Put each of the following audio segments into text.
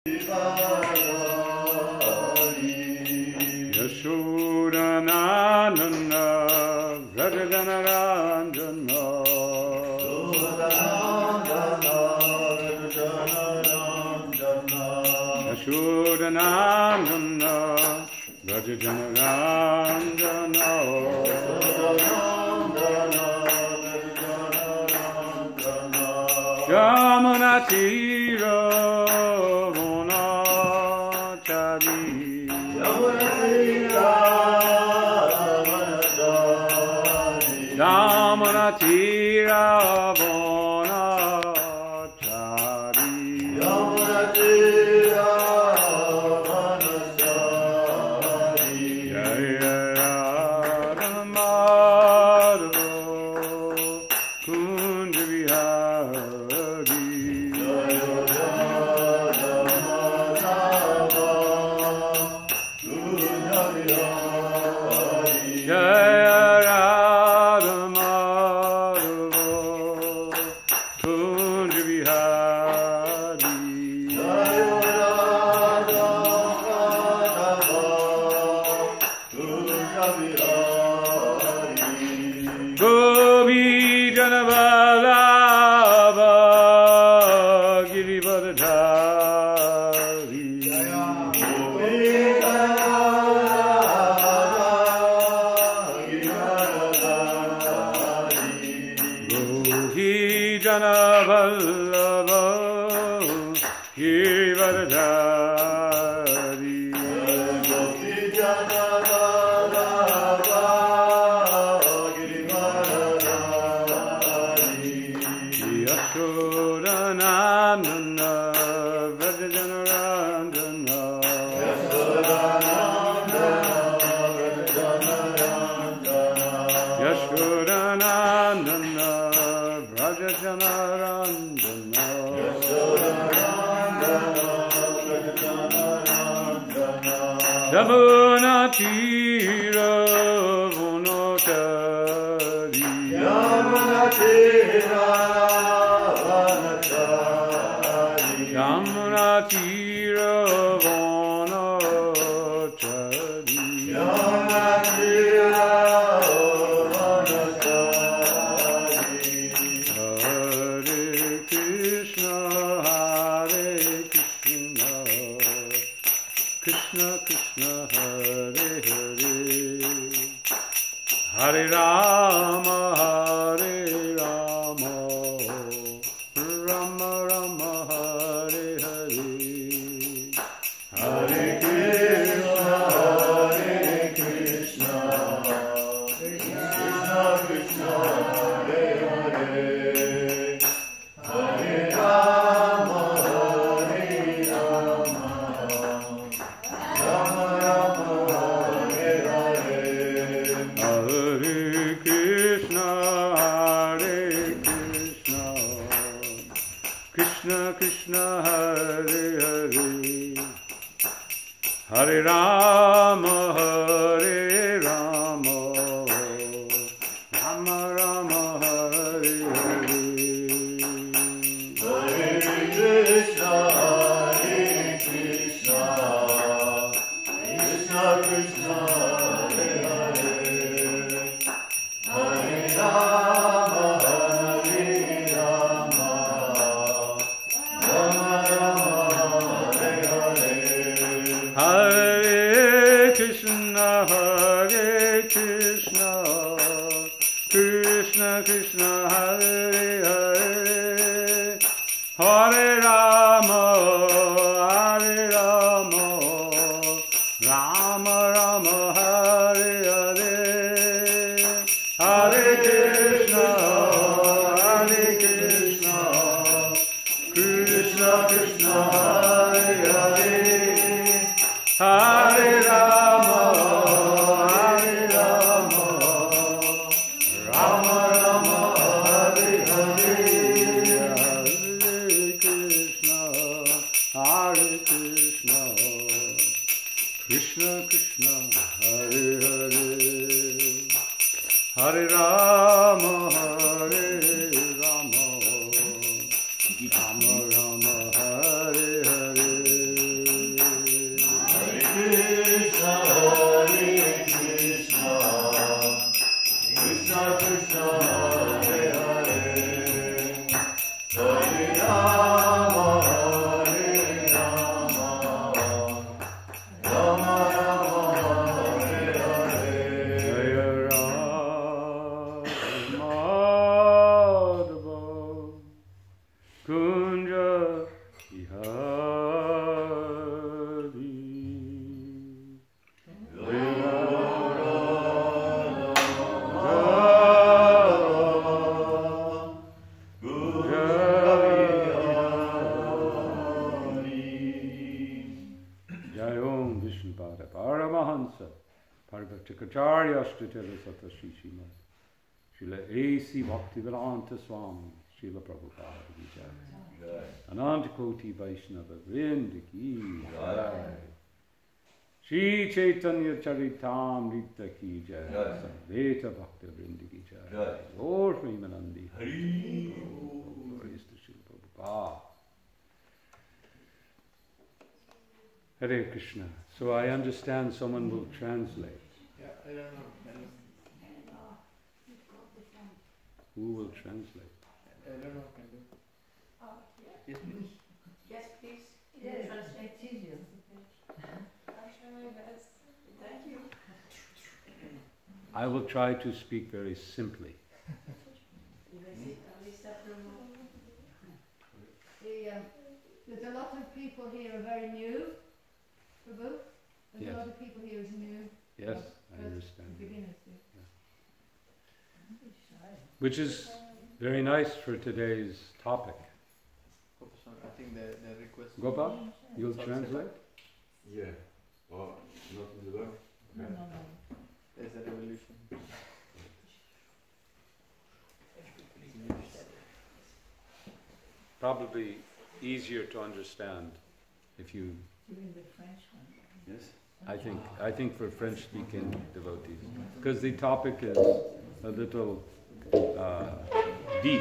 Yashodanandana Vrajajanarandana Yashodanandana Vrajajanarandana Yamunatira Vonachari Yamunatira Vonachari Jaya Ramadho Kunja Vihari Jaya Radha Madhava Kunja Vihari Gopi Janavallabha Girivardhari Gopi Janavallabha Girivardhari Yashodanandana Vrajajanarandana Yashodanandana Vrajajanarandana Yamunatira Vonachari Yamunatira Vonachari Hare Krishna Hare Krishna Krishna Krishna Hare Hare Hare Rama Hare Rama Rama Rama Hare Hare Hare Krishna Krishna Krishna Hare Hare Hare Rama Hare Rama Rama Rama Hare Hare Hare Krishna Krishna Krishna Hare Hare Hare Rama Hare Rama Rama Rama Hare Hare Hare Krishna Krishna Krishna Hare Hare Hare Rama Hare Rama Rama Rama Hare Hare Hare Krishna Krishna Krishna Hare Hare Hare Rama Rama Rama Hare Hare Hare Krishna Krishna Krishna Hare Hare Hare Rama Rama Rama Hare Hare Hare Krishna Krishna Krishna Hare Hare Hare Rama Rama Rama Hare Hare Prabhupada Paramahansa Parvachakacharya Shtitela Sata Shri Srimad Srila A.C. Bhaktivedanta Swami Srila Prabhupada Ki Jai Ananta Koti Vaishnava Vrinda Ki Jai Shri Chaitanya Charitamrita Ki Jai Sadvaita Bhakta Vrinda Ki Jai Lord Premanandi Hari Glories to Srila Prabhupada. Hare Krishna. So I understand someone will translate. Yeah, I don't know. Who will translate? I don't know. Can do. Yes, please. Yes, please. Yes, Translate. it's easier. I'll try my best. Thank you. I will try to speak very simply. There's a lot of people here are very new. Prabhu? There's Yes. a lot of people here who's new. Yes, I First understand. beginners. Which is very nice for today's topic. Gopaswami, I think the request. Gopa, you'll Sorry, translate? Yeah. Oh, not in the book? No. There's a revolution. Probably easier to understand if you. Doing the French one. Yes. I think for French-speaking devotees, because the topic is a little deep.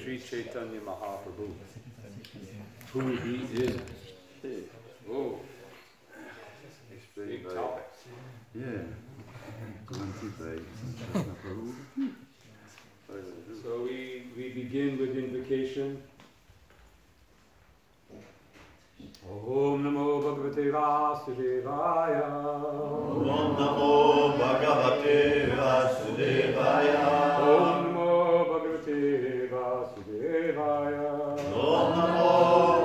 Sri Chaitanya Mahaprabhu, who he is. Oh, big topic. Yeah. So we begin with invocation. Om Namo Bhagavate Vasudevaya. Om Namo Bhagavate Vasudevaya. Om Namo Bhagavate Vasudevaya. Om Namo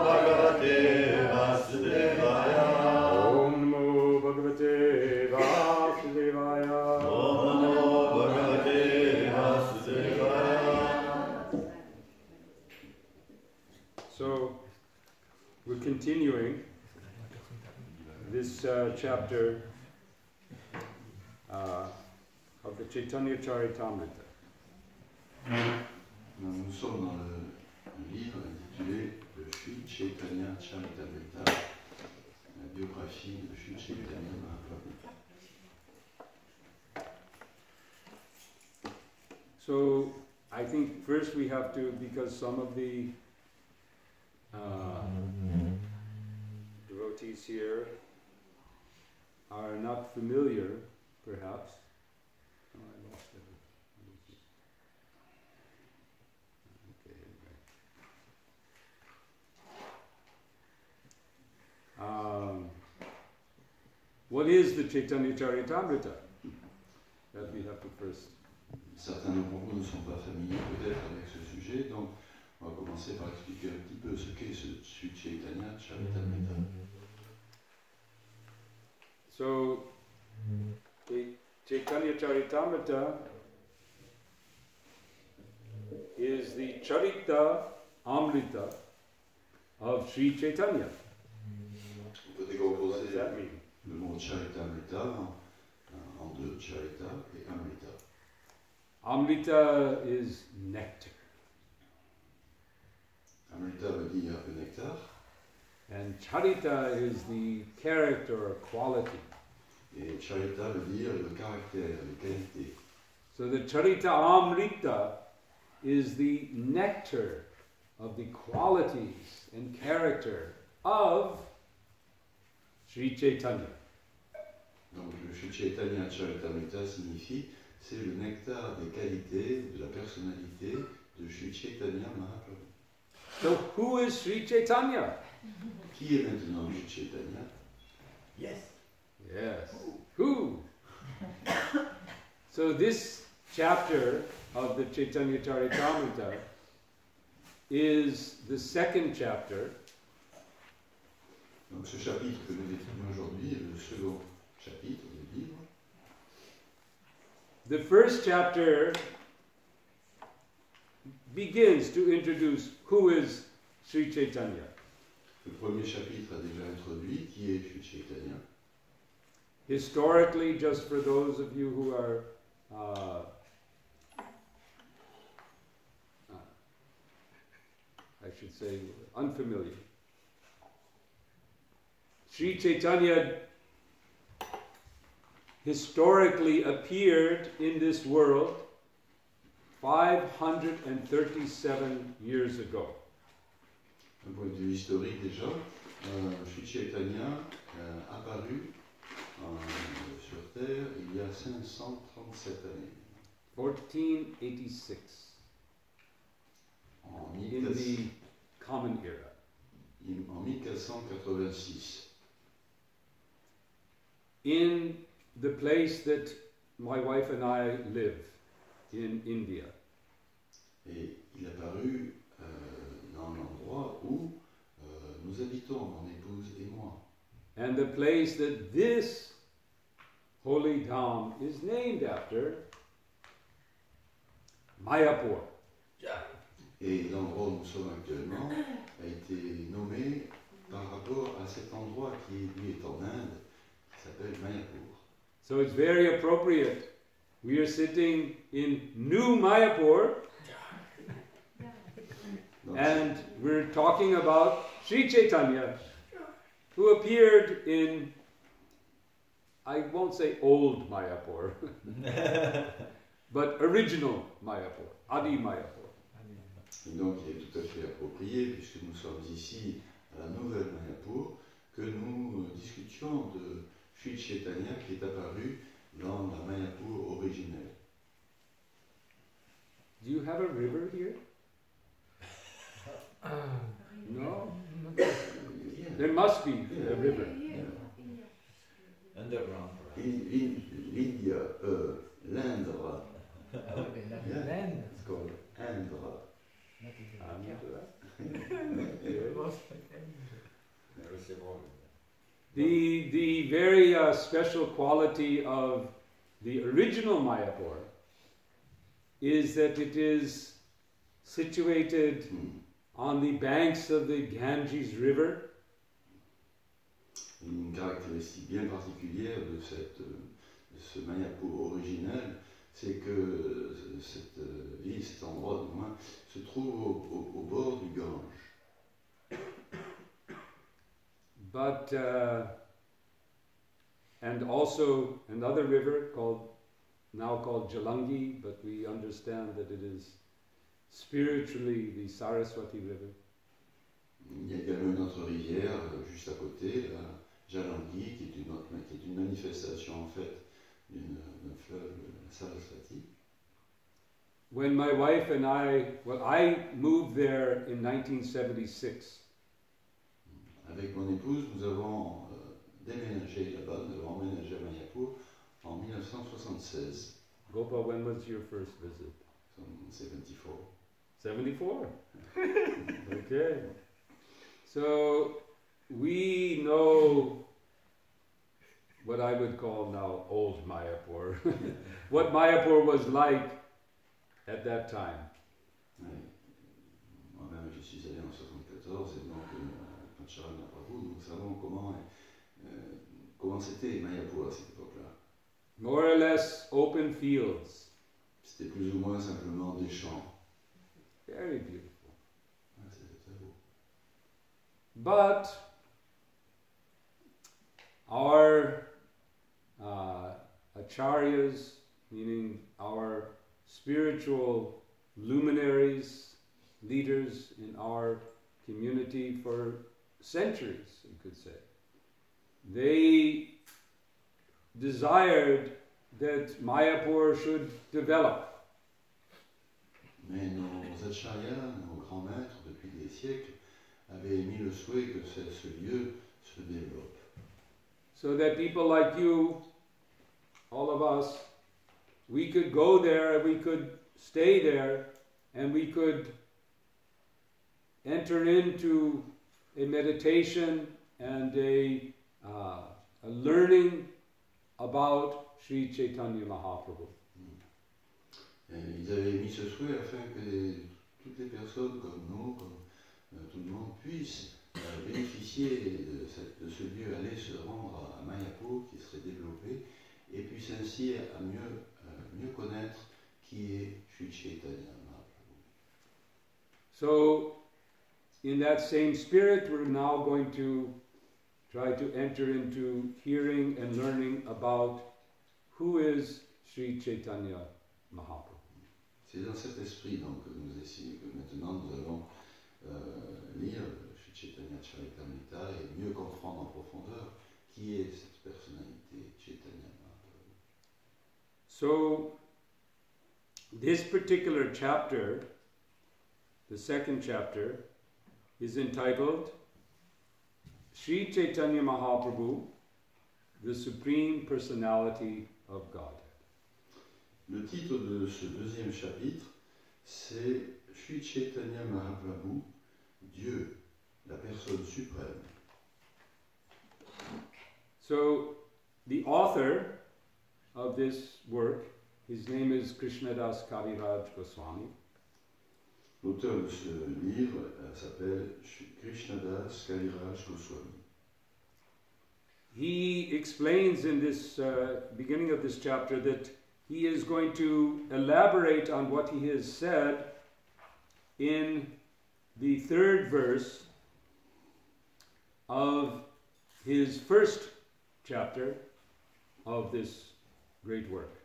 Bhagavate Vasudevaya. Om Namo Bhagavate Vasudevaya. Om Namo Bhagavate Vasudevaya. So we're continuing this chapter of the Chaitanya Charitamrita. Nous sommes dans le livre intitulé Le Sri Chaitanya Charitamrita, la biographie de Sri Chaitanya Mahaprabhu. So I think first we have to, because some of the devotees here are not familiar, perhaps. Oh, I lost it. Okay, what is the Chaitanya Charitamrita? That we have to first. Certains d'entre vous ne sont pas familiers peut-être avec ce sujet, donc on va commencer par expliquer un petit peu ce qu'est ce Sri Chaitanya Charitamrita. So, the Chaitanya Charitamrita is the Charita Amrita of Sri Chaitanya. On peut What décomposer does that mean? le mot Charitamrita en deux, Charita et Amrita. Amrita is nectar, Amrita veut dire le nectar, and Charita is the character or quality. et Charita veut dire le caractère, les qualités. So the Charita Amrita is the nectar of the qualities and character of Sri Chaitanya. Donc le Sri Chaitanya Charitamrita signifie c'est le nectar des qualités, de la personnalité de Sri Chaitanya Mahaprabhu. So who is Sri Chaitanya? Qui est maintenant Sri Chaitanya? Yes. Yes. Who? So this chapter of the Chaitanya Charitamrita is the second chapter Donc ce chapitre que nous étudions aujourd'hui est le second chapitre du livre. The first chapter begins to introduce who is Sri Chaitanya. Le premier chapitre a déjà introduit qui est Sri Chaitanya. Historically, just for those of you who are I should say unfamiliar, Sri Chaitanya historically appeared in this world 537 years ago. D'un point de vue historique déjà, Sri Chaitanya apparu sur Terre il y a 537 années. 1486. In the Common Era. En 1486. In the place that my wife and I live, in India. Et il est apparu dans l'endroit où nous habitons, mon épouse et moi. And the place that this holy town is named after, Mayapur. Et l'endroit où nous sommes actuellement a été nommé par rapport à cet endroit qui lui est en Inde, qui s'appelle Mayapur. So it's very appropriate. We are sitting in New Mayapur, and we're talking about Sri Chaitanya, who appeared in, I won't say old Mayapur, but original Mayapur, Adi Mayapur. Et donc il est tout à fait approprié, puisque nous sommes ici à la nouvelle Mayapur, que nous discutions de Sri Chaitanya qui est apparu dans la Mayapur originelle. Do you have a river here? No? There must be a river. Underground. L'India, l'Indra. Land. It's called Indra. The very special quality of the original Mayapur is that it is situated on the banks of the Ganges River. Une caractéristique bien particulière de ce Mayapur original, c'est que cette ville, cet endroit du moins, se trouve au bord du Gange. But, and also another river now called Jalangi, but we understand that it is spiritually the Saraswati River. Il y a également une autre rivière juste à côté, la Jalangi, qui est une manifestation en fait d'un fleuve, la Saraswati. When my wife and I moved there in 1976. Avec mon épouse, nous avons déménagé là-bas, nous avons emménagé à Mayapur en 1976. Gopa, when was your first visit? 74. 74? Okay. So we know what I would call now old Mayapur. What Mayapur was like at that time. Ouais. Moi-même, je suis allé en 74 et donc Pancharatna Prabhu, nous savons comment c'était Mayapur à cette époque-là. More or less open fields. C'était plus ou moins simplement des champs. Very beautiful. Ouais, c'était très beau. But our acharyas, meaning our spiritual luminaries, leaders in our community for centuries, you could say, they desired that Mayapur should develop. Mais nos acharyas, nos grands maîtres, depuis des siècles, avaient émis le souhait que ce lieu se développe. So that people like you, all of us, we could go there, we could stay there, and we could enter into a meditation and a learning about Sri Chaitanya Mahaprabhu. Ils avaient émis ce souhait afin que toutes les personnes comme nous, comme tout le monde, puissent bénéficier de ce lieu, aller se rendre à Mayapur, qui serait développé, et puisse ainsi à mieux connaître qui est Sri Chaitanya Mahaprabhu. So, in that same spirit, we're now going to try to enter into hearing and learning about who is Sri Chaitanya Mahaprabhu. C'est dans cet esprit donc que maintenant nous allons lire Sri Chaitanya Charitamrita et mieux comprendre en profondeur qui est cette personnalité Chaitanya Mahaprabhu. So, this particular chapter, the second chapter, is entitled Sri Chaitanya Mahaprabhu, the Supreme Personality of God. Le titre de ce deuxième chapitre, c'est Sri Chaitanya Mahaprabhu, Dieu, la personne suprême. So, the author of this work, his name is Krishnadas Kaviraj Goswami. L'auteur de ce livre s'appelle Krishnadas Kaviraj Goswami. He explains in this beginning of this chapter that he is going to elaborate on what he has said in the third verse of his first chapter of this great work.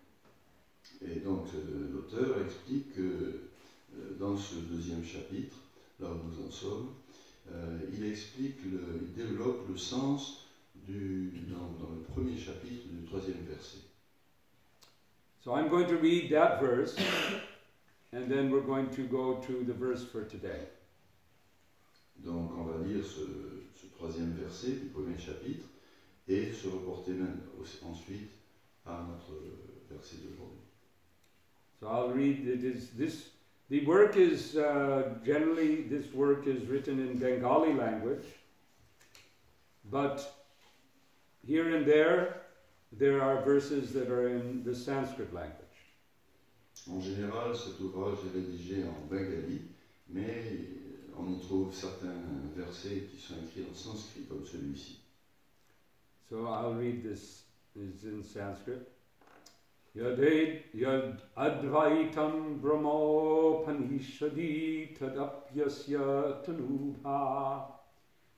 Et donc l'auteur explique que dans ce deuxième chapitre, là où nous en sommes, il explique, il développe le sens dans le premier chapitre du troisième verset. So I'm going to read that verse, and then we're going to go to the verse for today. Donc on va lire ce troisième verset du premier chapitre et se reporter même ensuite à notre verset d'aujourd'hui. So I'll read. The work is generally this work is written in Bengali language, but here and there are verses that are in the Sanskrit language. En général, cet ouvrage est rédigé en bengali, mais on y trouve certains versets qui sont écrits en sanskrit, comme celui-ci. So I'll read this. It's in Sanskrit. Yad advaitam brahmopanishadi tadapyasya tanubha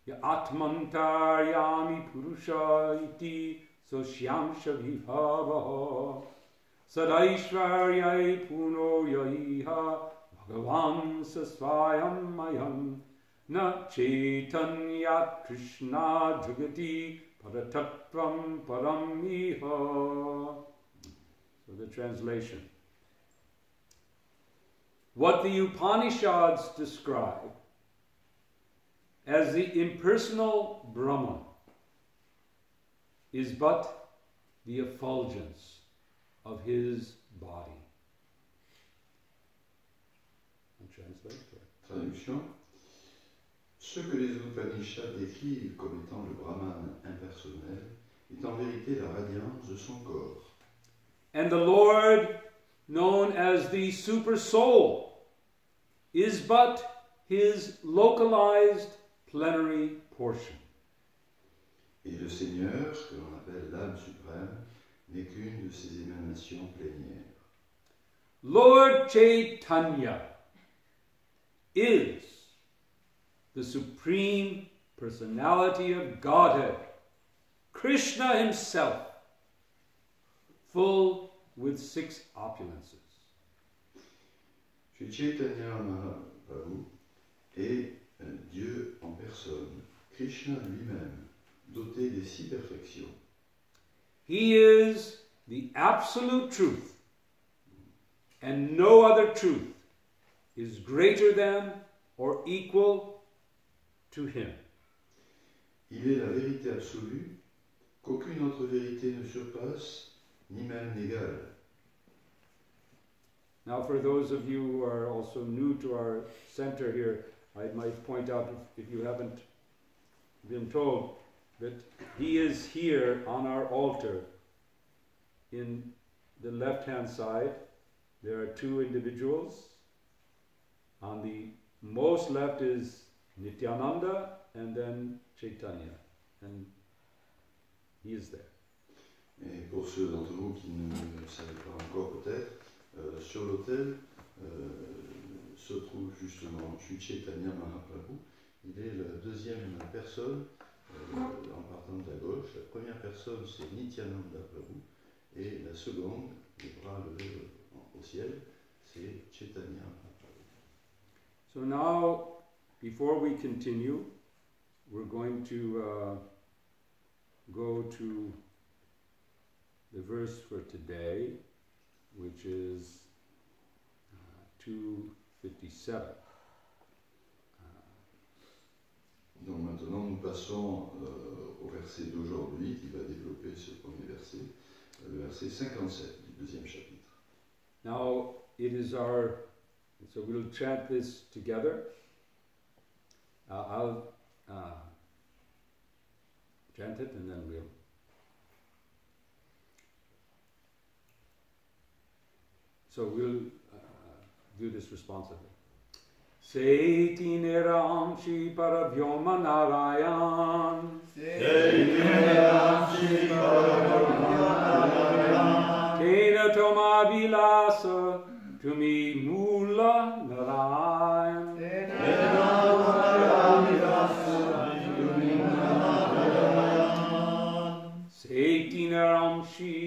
ya atmantaryami purusha iti sosyamsha vibhava sadaishvaryai puno yaiha bhagavan sasvayam mayam na chaitanyat krishna jagati paratatvam param iha. So the translation. What the Upanishads describe as the impersonal Brahman is but the effulgence of his body. I'll translate it. Traduction. Ce que les Upanishads décrivent comme étant le Brahman impersonnel est en vérité la radiance de son corps. And the Lord, known as the Super Soul, is but his localized plenary portion. Et le Seigneur, que l'on appelle l'âme suprême, n'est qu'une de ses émanations plénières. Lord Chaitanya is the supreme personality of Godhead, Krishna himself, full with 6 opulences. Sri Chaitanya Mahaprabhu est un Dieu en personne, Krishna lui-même, doté des 6 perfections. He is the absolute truth, and no other truth is greater than or equal to him. Il est la vérité absolue, qu'aucune autre vérité ne surpasse, ni même n'égale. Now, for those of you who are also new to our center here, I might point out, if you haven't been told, that he is here on our altar. In the left-hand side, there are 2 individuals. On the most left is Nityananda, and then Chaitanya, and he is there. Et pour ceux d'entre vous qui ne le savaient pas encore peut-être, sur l'autel se trouve justement Sri Chaitanya Mahaprabhu. Il est la deuxième personne en partant de la gauche. La première personne c'est Nityananda Prabhu et la seconde, les bras levés au ciel, c'est Chaitanya Mahaprabhu. So now, before we continue, we're going to go to the verse for today, which is 257. Donc maintenant nous passons au verset d'aujourd'hui qui va développer ce premier verset, le verset 57 du deuxième chapitre. Now, it is so we'll chant this together. I'll chant it and then we'll. So we'll do this responsively. Seti Niramshi Paravyoma Narayan. Seti Niramshi Paravyoma Narayan. Tena Toma Vilasa Tumi Mula Narayan. Tena Toma Vilasa Tumi Mula Narayan. Seti Niramshi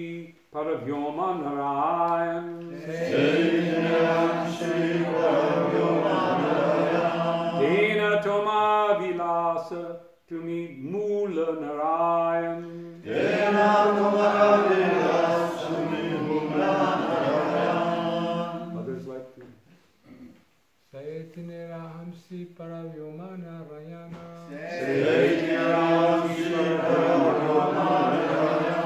Paravyoma Narayan. Seti Niramshi Paravyoma Narayan. Tena Toma Vilasa Tumi Mula Narayan. Tena Toma Vilasa Tumi Mula Narayan. Others like to. Seti Niramshi Paravyoma Narayana. Seti Niramshi Paravyoma Narayan.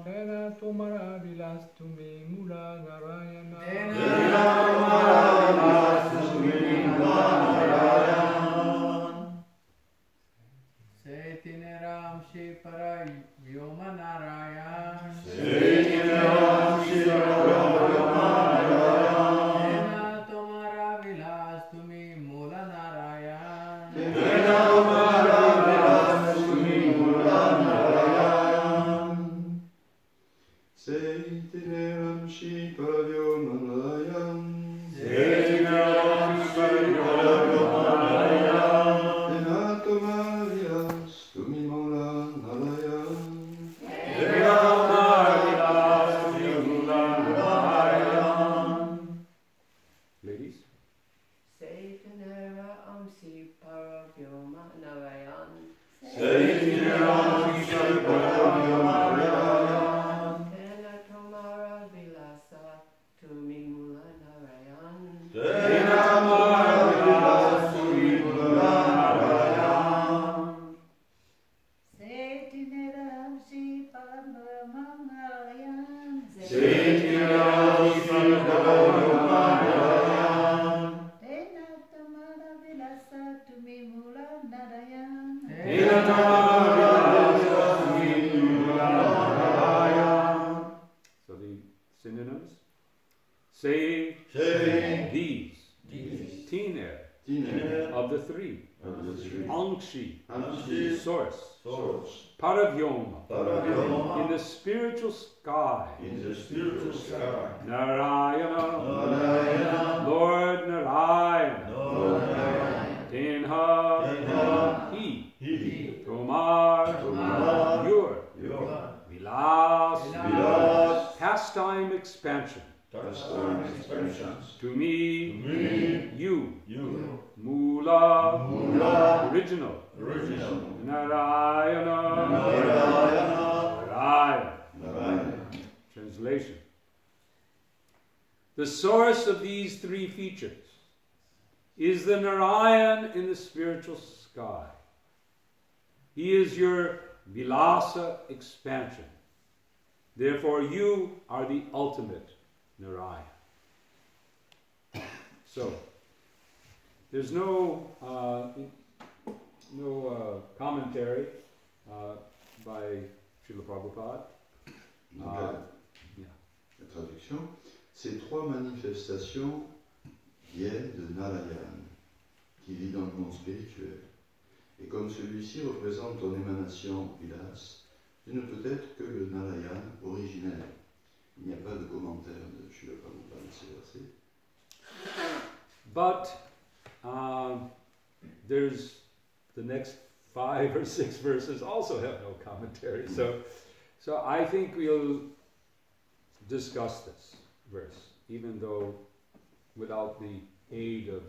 Tena Tomara Vilas Tumi Mula Narayana. Tena Tomara Vilas Tumi Mula Narayan. Seti Niramshi Paravyoma Narayan. Seti Niramshi Paravyoma Narayan. Tena Tomara Vilas Tumi Mula Narayan. Tena Tomara Vilas Tumi Mula Narayan. Seti Niramshi Paravyoma Narayan. Seti Niramshi Paravyoma Narayan. Tena Toma Vilas Tumi Mula Narayan. Tena Toma Vilas Tumi Mula Narayan. Ladies? Setanara Amsi Paravyoma Narayan. Seti Niramshi Paravyoma Narayan. Tena Tomara Vilasa Tumi Mula Narayan. Tena Tomara Vilas Tumi Mula Narayan. Seti Niramshi Paravyoma Narayan. Seti Niramshi Paravyoma Narayan. Tena Tomara Vilasa Tumi Mula Narayan. Tena Tomara Vilas Tumi Mula Narayan. So the synonyms. Say Say these. Tiner Tiner of the three. of the three. Angshi, Amshi source. Source Paravyoma, Paravyoma in the spiritual sky. in the spiritual sky. Narayana, Narayana Lord Narayana. Lord Narayana. Tenha, Tenha, he. He Tomar, Tomar, your. Your Vilas, Vilas pastime expansion. Pastime expansions. To me, Me you. You Mula, Mula original. Original Narayana, Narayana Narayana. Narayana. Translation. The source of these three features is the Narayan in the spiritual sky. He is your Vilasa expansion. Therefore, you are the ultimate Narayan. So, there's no commentary by Srila Prabhupada. Donc, la traduction, ces trois manifestations viennent de Narayan, qui vit dans le monde spirituel. Et comme celui-ci représente ton émanation, Vilas, tu ne peux être que le Narayan originel. Il n'y a pas de commentaire de Srila Prabhupada de ces versets. But there's the next 5 or 6 verses also have no commentary. So I think we'll discuss this verse, even though without the aid of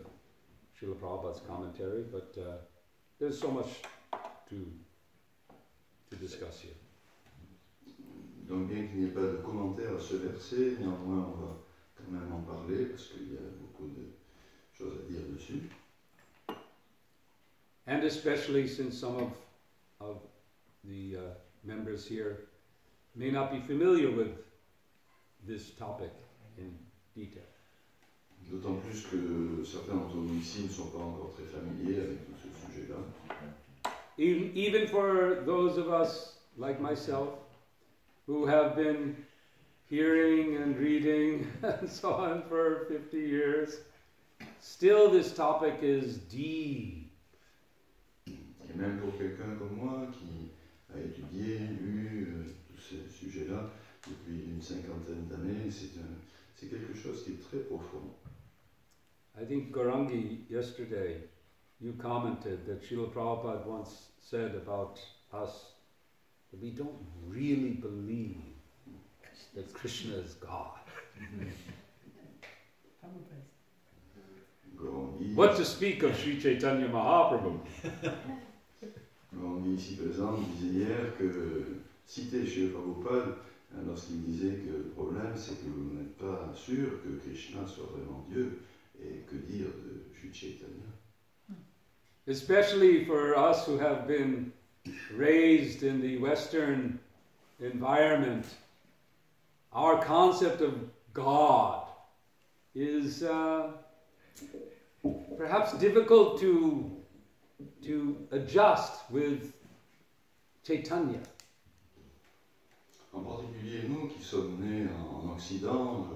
Srila Prabhupada's commentary, but there's so much to discuss here. Donc bien qu'il n'y ait pas de commentaire à ce verset, néanmoins on va quand même en parler parce qu'il y a beaucoup de choses à dire dessus. And especially since some of the members here may not be familiar with this topic in detail. D'autant plus que certains d'entre nous ici ne sont pas encore très familiers avec tout ce sujet-là. Even for those of us like myself who have been hearing and reading and so on for 50 years, still this topic is deep. Et même pour quelqu'un comme moi qui a étudié, lu tous ces sujets-là depuis une 50aine d'années, c'est quelque chose qui est très profond. I think Gaurangi, yesterday, you commented that Srila Prabhupada once said about us that we don't really believe that Krishna is God. Gaurangi, What to speak of Sri Chaitanya Mahaprabhu? Gaurangi ici présent disait hier que citer chez Prabhupada lorsqu'il disait que le problème c'est que vous n'êtes pas sûr que Krishna soit vraiment Dieu, et que dire de Sri Chaitanya. Especially for us who have been raised in the Western environment, our concept of God is perhaps difficult to adjust with Chaitanya. En particulier nous qui sommes nés en Occident,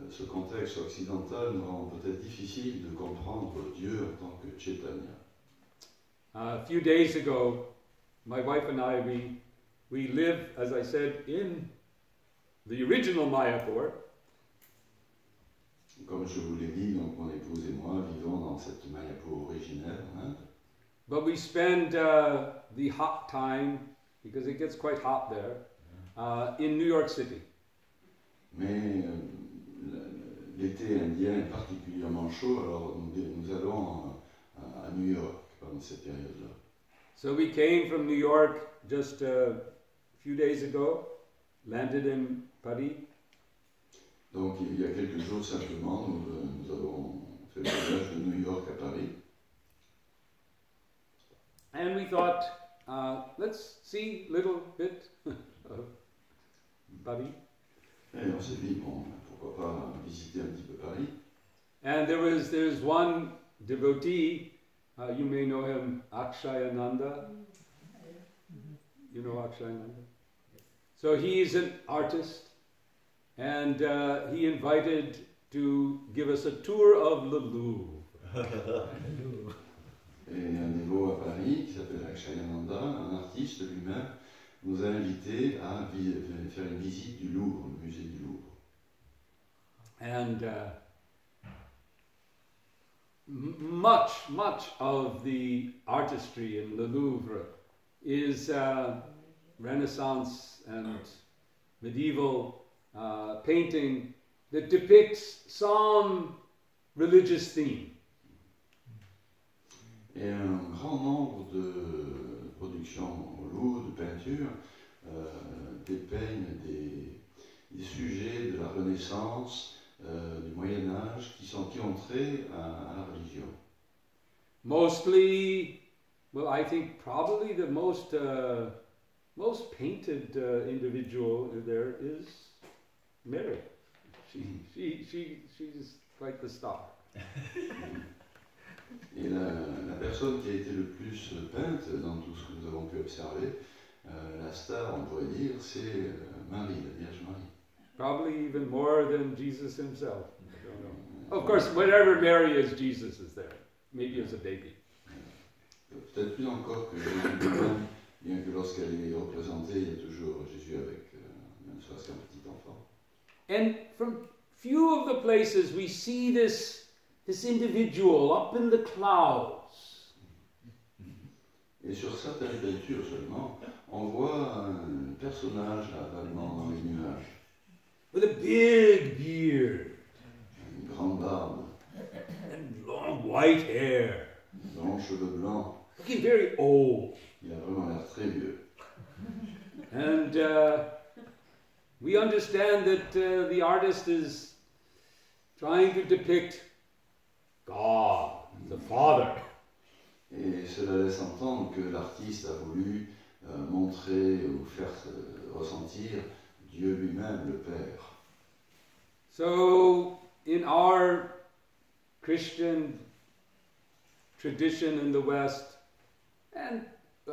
ce contexte occidental nous rend peut-être difficile de comprendre Dieu en tant que Chaitanya. A few days ago, my wife and I, we live, as I said, in the original Mayapur. Comme je vous l'ai dit, donc mon épouse et moi vivons dans cette Mayapur originelle en Inde. But we spend the hot time, because it gets quite hot there, in New York City. Mais l'été indien est particulièrement chaud, alors nous allons à New York pendant cette période-là. So we came from New York just a few days ago, landed in Paris, Donc il y a quelques jours simplement, nous avons fait le voyage de New York à Paris. and we thought, let's see a little bit of Paris. Et on s'est dit, bon, pourquoi pas visiter un petit peu Paris. And there's one devotee, you may know him, Akshayananda. You know Akshayananda? So he's an artist, and he invited to give us a tour of the Louvre. Et un dévot à Paris, qui s'appelle Akshayananda, un artiste lui-même, nous a invités à faire une visite du Louvre, le musée du Louvre. And much of the artistry in the Louvre is Renaissance and medieval painting that depicts some religious theme. Et un grand nombre de productions au Louvre, de peintures, dépeignent des sujets de la Renaissance, du Moyen-Âge, qui ont trait à la religion. Mostly, well, I think probably the most painted individual there is Mary. She's quite the star. Et la personne qui a été le plus peinte dans tout ce que nous avons pu observer, la star, on pourrait dire, c'est Marie, la Vierge Marie. Probably even more than Jesus himself. I don't know. Of course, wherever Mary is, Jesus is there. Maybe as a baby. peut-être plus encore que Jésus lui-même, bien que lorsqu'elle est représentée, il y a toujours Jésus avec, ne serait-ce qu'un petit enfant. And from few of the places we see this individual up in the clouds. Et sur certaines peintures seulement, on voit un personnage là, vaguement dans les nuages. With a big beard Une grande barbe, and long white hair. longs cheveux blancs. Looking very old. Il a vraiment l'air très vieux. And we understand that the artist is trying to depict God, the Father. Et cela laisse entendre que l'artiste a voulu montrer ou faire ressentir Dieu lui-même, le Père. So, in our Christian tradition in the West, and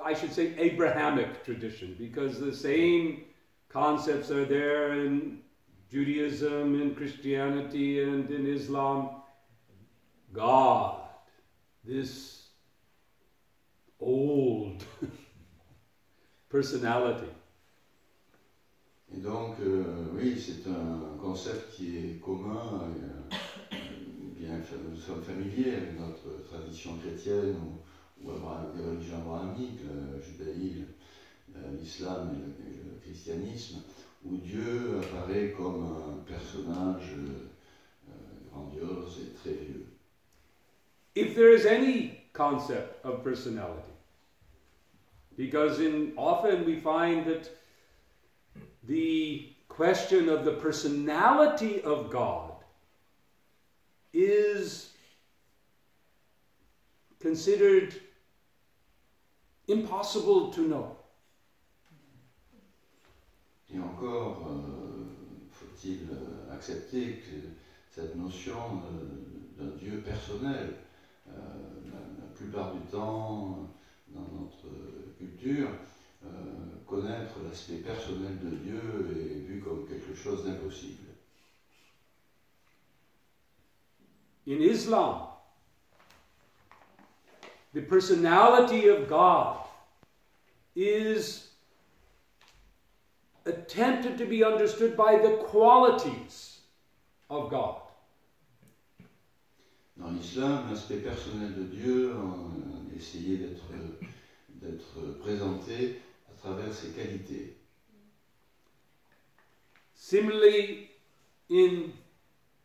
I should say Abrahamic tradition, because the same concepts are there in Judaism, in Christianity, and in Islam. God, this old personality. Et donc, oui, c'est un concept qui est commun, bien, nous sommes familiers avec notre tradition chrétienne ou des religions abrahamiques, le judaïsme, l'islam et le christianisme, où Dieu apparaît comme un personnage grandiose et très vieux. If there is any concept of personality, because often we find that the question of the personality of God is considered impossible to know. Et encore, faut-il accepter que cette notion d'un Dieu personnel, la plupart du temps, dans notre culture, connaître l'aspect personnel de Dieu est vu comme quelque chose d'impossible. In Islam, the personality of God is attempted to be understood by the qualities of God. Dans l'islam, l'aspect personnel de Dieu a essayé d'être présenté à travers ses qualités. Similarly, in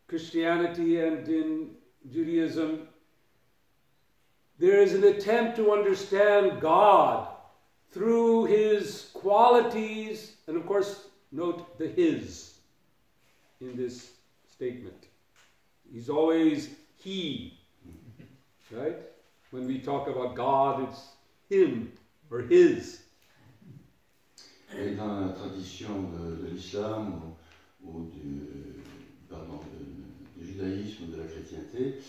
Christianity and in Judaism, there is an attempt to understand God through his qualities, and of course, note the his in this statement. He's always he, right? When we talk about God, it's him or his. Et dans la tradition de l'islam ou du judaïsme ou de la chrétienté,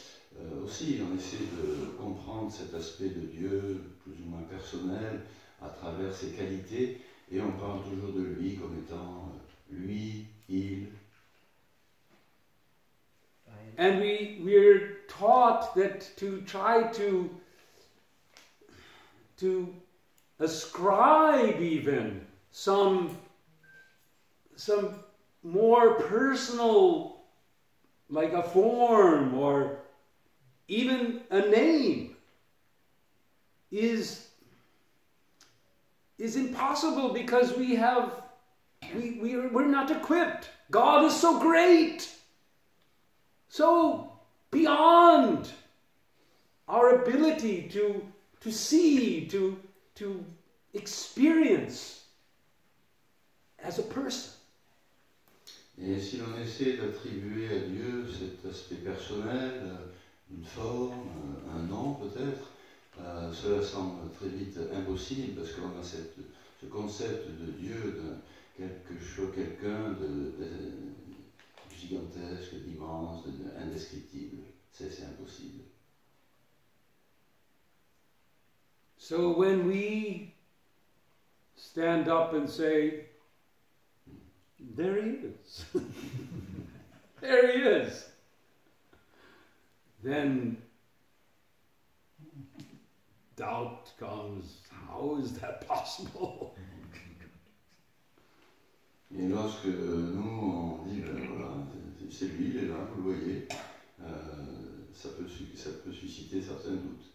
aussi on essaie de comprendre cet aspect de Dieu plus ou moins personnel à travers ses qualités, et on parle toujours de lui comme étant lui, il. And we're taught that to try to ascribe even some more personal, like a form or even a name, is impossible, because we're not equipped. God is so great, so beyond our ability to see, to experience as a person. Et si l'on essaie d'attribuer à Dieu cet aspect personnel, une forme, un nom peut-être, cela semble très vite impossible, parce qu'on a ce concept de Dieu, quelqu'un de gigantesque, d'immense, d'indescriptible. C'est impossible. So when we stand up and say, there he is, there he is, then doubt comes, how is that possible? Et lorsque nous, on dit, ben voilà, c'est lui, il est là, vous le voyez, ça peut susciter certains doutes.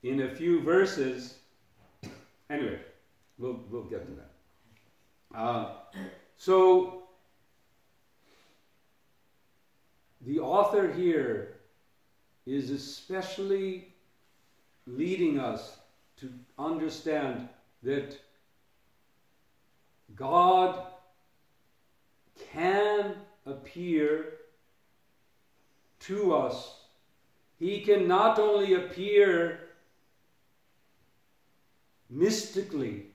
In a few verses, anyway, we'll get to that. So, the author here is especially leading us to understand that God can appear to us. He can not only appear mystically,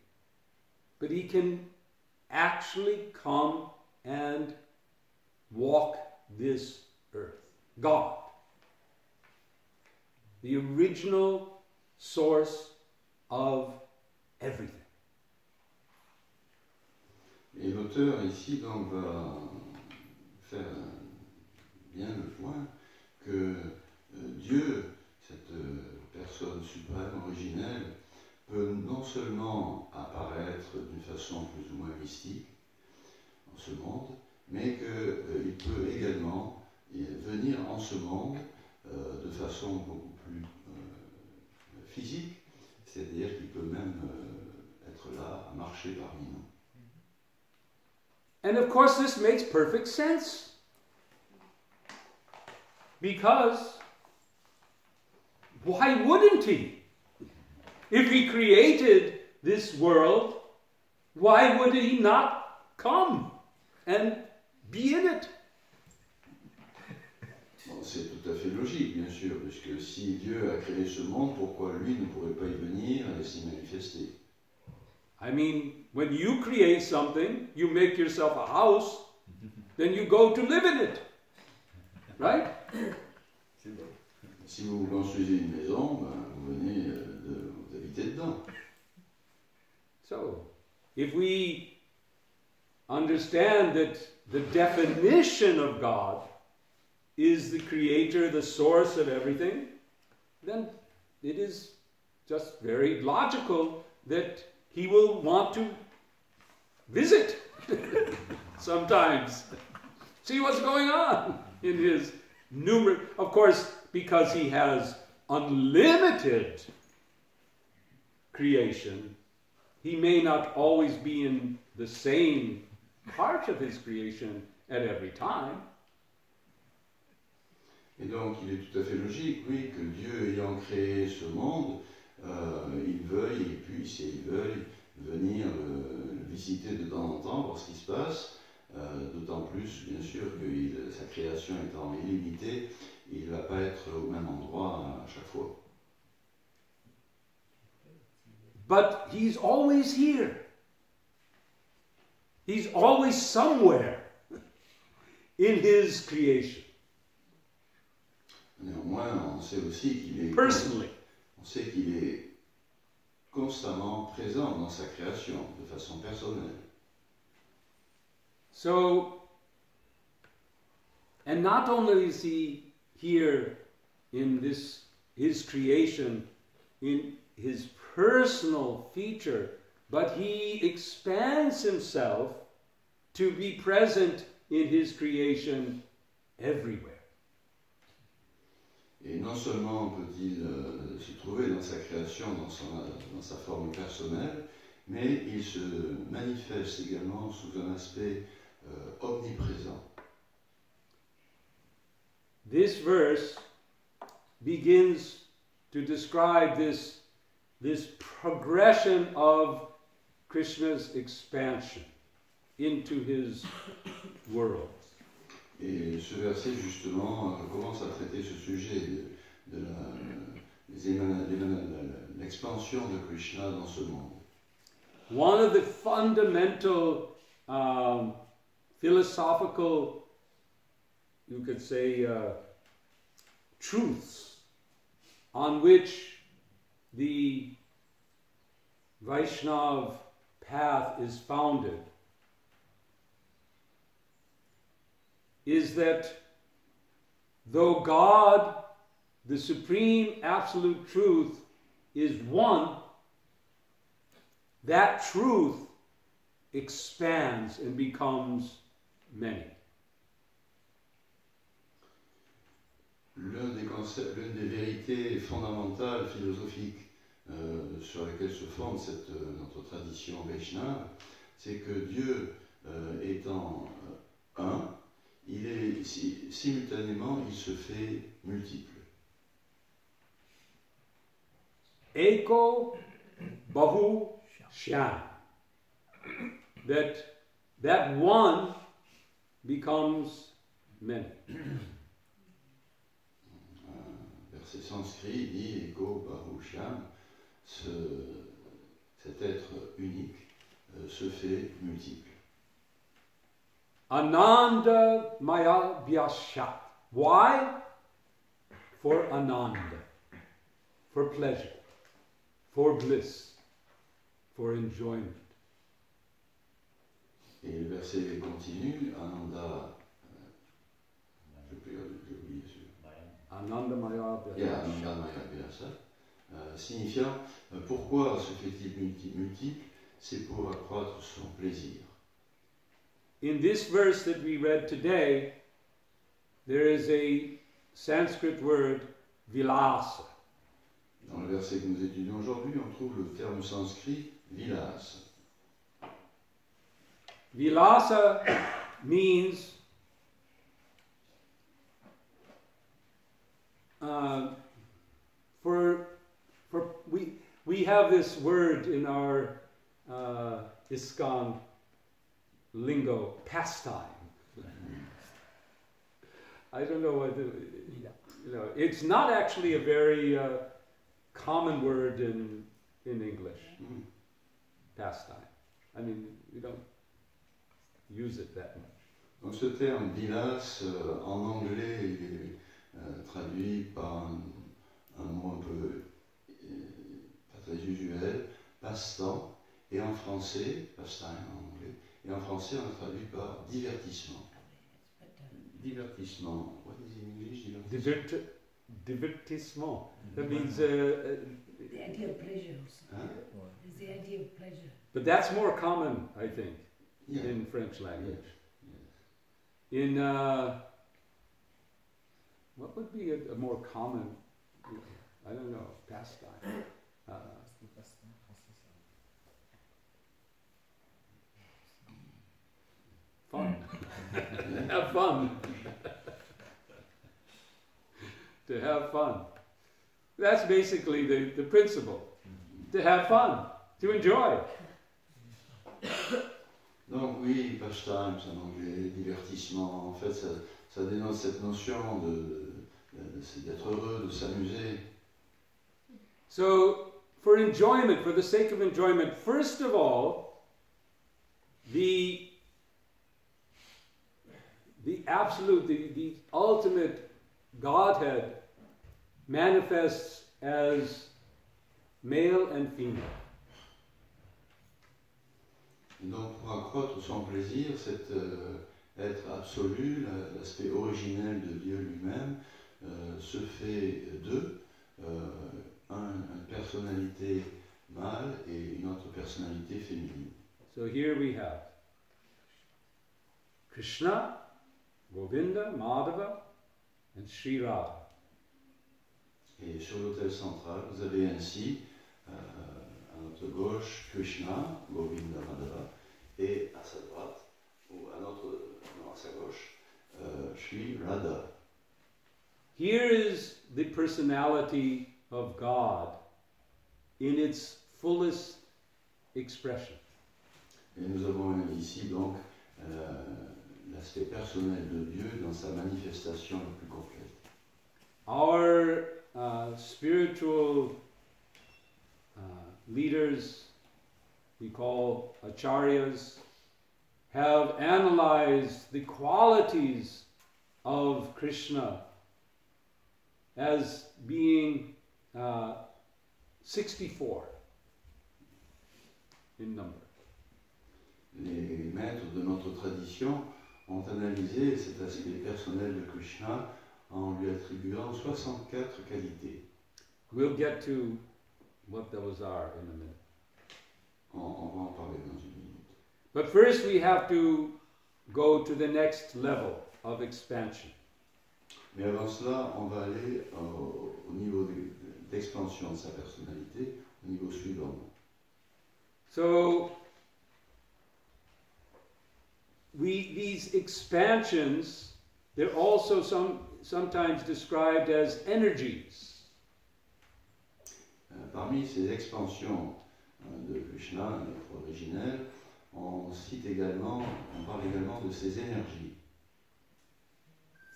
but he can actually come and walk this earth. God, the original source of everything. Et l'auteur ici donc va faire bien le point que Dieu, cette personne suprême, originelle, peut non seulement apparaître d'une façon plus ou moins mystique en ce monde, mais qu'il peut également venir en ce monde de façon beaucoup plus physique, c'est-à-dire qu'il peut même être là, à marcher parmi nous. And of course this makes perfect sense. Because why wouldn't he? If he created this world, why would he not come and be in it? Bon, c'est tout à fait logique, bien sûr, puisque si Dieu a créé ce monde, pourquoi lui ne pourrait pas y venir et s'y manifester? I mean, when you create something, you make yourself a house, then you go to live in it. Right? Si vous construisez une maison, ben, vous venez vous habiter dedans. So, if we understand that the definition of God is the creator, the source of everything, then it is just very logical that he will want to visit sometimes, see what's going on in his numerous, of course, because he has unlimited creation, he may not always be in the same part of his creation at every time. Et donc, il est tout à fait logique, oui, que Dieu ayant créé ce monde, il veuille, et puisse, et il veuille venir le visiter de temps en temps, voir ce qui se passe, d'autant plus, bien sûr, que sa création étant illimitée, il ne va pas être au même endroit à chaque fois. But he's always here. He's always somewhere in his creation. Néanmoins, on sait aussi qu'il est... Personally. On sait qu'il est constamment présent dans sa création, de façon personnelle. So, and not only is he here in this, his creation, in his personal feature, but he expands himself to be present in his creation everywhere. Et non seulement peut-il se trouver dans sa création, dans sa forme personnelle, mais il se manifeste également sous un aspect omniprésent. This verse begins to describe this progression of Krishna's expansion into his world. Et ce verset, justement, commence à traiter ce sujet de l'expansion de Krishna dans ce monde. One of the fundamental philosophical, you could say, truths on which the Vaishnav path is founded is that though God the supreme absolute truth is one, that truth expands and becomes many. L'une des vérités fondamentales, philosophiques, sur lesquelles se fonde notre tradition Vaishnava, c'est que Dieu étant un, simultanément, il se fait multiple. Eko Bahu Shyam. That one becomes many. Verset sanskrit dit Eko Bahu Shyam, cet être unique se fait multiple. Ananda Maya Vyashat. Why? For Ananda, for pleasure, for bliss, for enjoyment. Et le verset continue, Ananda, j'ai oublié celui-là. Ananda Maya Yeah, Vyashat. Ananda Maya Vyasat, signifiant pourquoi se fait-il multiple? C'est pour accroître son plaisir. In this verse that we read today, there is a Sanskrit word, vilasa. Dans le verset que nous étudions aujourd'hui, on trouve le terme sanskrit vilas. Vilasa means we have this word in our ISKCON lingo, pastime. I don't know what it's not actually a very common word in English. Pastime. I mean, we don't use it that much. Donc ce terme vilas en anglais il est traduit par un mot un peu pas très usuel, passe-temps, et en français, pastime en anglais, et en français on le traduit par divertissement. Divertissement. What is in English? Divertissement. That means the idea of pleasure also. Hein? There's the idea of pleasure. but that's more common, I think, Yeah. in French language. Yes. In what would be a more common, I don't know, pastime? Fun. Have fun. To have fun. That's basically the principle. To have fun. To enjoy. Donc oui, pastimes en anglais, divertissement, en fait ça dénote cette notion d'être heureux, de s'amuser. So, for enjoyment, for the sake of enjoyment, first of all, the absolute, the ultimate Godhead manifests as male and female. Et donc pour accroître son plaisir, cet être absolu, l'aspect originel de Dieu lui-même, se fait deux, une personnalité mâle et une autre personnalité féminine. So here we have Krishna, Govinda, Madhava, and Sri Radha. Et sur l'autel central, vous avez ainsi à notre gauche Krishna, Govinda, Madhava, et à sa droite, ou à sa gauche, Sri Radha. Here is the personality of God in its fullest expression. Et nous avons ici donc l'aspect personnel de Dieu dans sa manifestation la plus complète. Our spiritual leaders, we call acharyas, have analyzed the qualities of Krishna as being 64 in number. Les maîtres de notre tradition ont analysé cet aspect personnel de Krishna en lui attribuant 64 qualités. We'll get to what those are in a minute. On va en parler dans une minute. But first we have to go to the next level of expansion. Mais avant cela, on va aller au niveau d'expansion de sa personnalité, au niveau suivant. So these expansions, they're also sometimes described as energies. Parmi ces expansions de Krishna, notre originel, on parle également de ces énergies.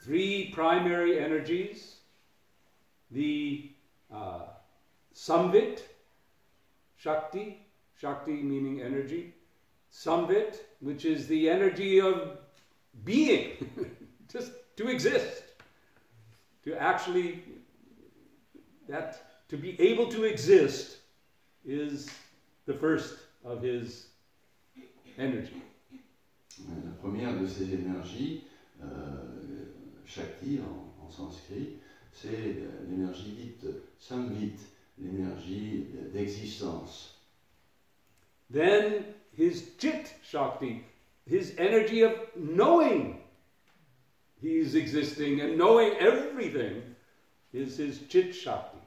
3 primary energies: the Samvit, Shakti meaning energy, Samvit, which is the energy of being, just to exist, to actually, to be able to exist is the first of his energy. La première de ces énergies, Shakti en sanskrit, c'est l'énergie dite Samvit, l'énergie d'existence. Then his Chit Shakti, his energy of knowing he's existing and knowing everything, is his Chit Shakti.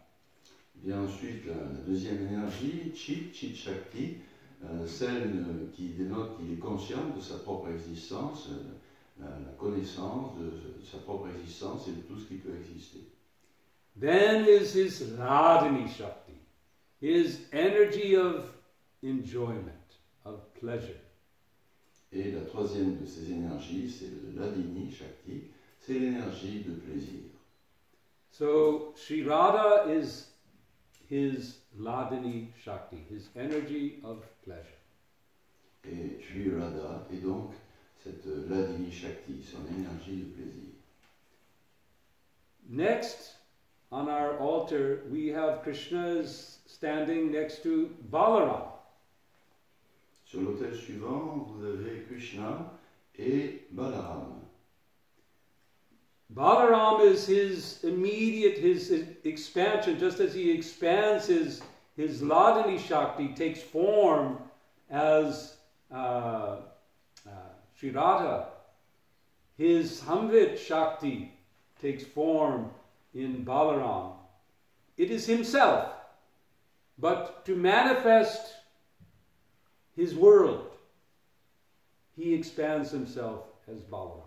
Bien ensuite, la deuxième énergie, Chit Shakti, celle qui dénote qu'il est conscient de sa propre existence, la connaissance de sa propre existence et de tout ce qui peut exister. Then is his Radhini Shakti, his energy of enjoyment, of pleasure. Et la troisième de ces énergies, c'est le Ladini Shakti, c'est l'énergie de plaisir. So Sri Radha is his Ladini Shakti, his energy of pleasure. Et Sri Radha est donc cette Ladini Shakti, son énergie de plaisir. Next, on our altar, we have Krishna's standing next to Balaram. Sur l'autel suivant, vous avez Krishna et Balaram. Balaram is his immediate, his expansion, just as he expands his Ladini Shakti, takes form as Sri Radha. His Samvit Shakti takes form in Balaram. It is himself, but to manifest his world, he expands himself as Balaram.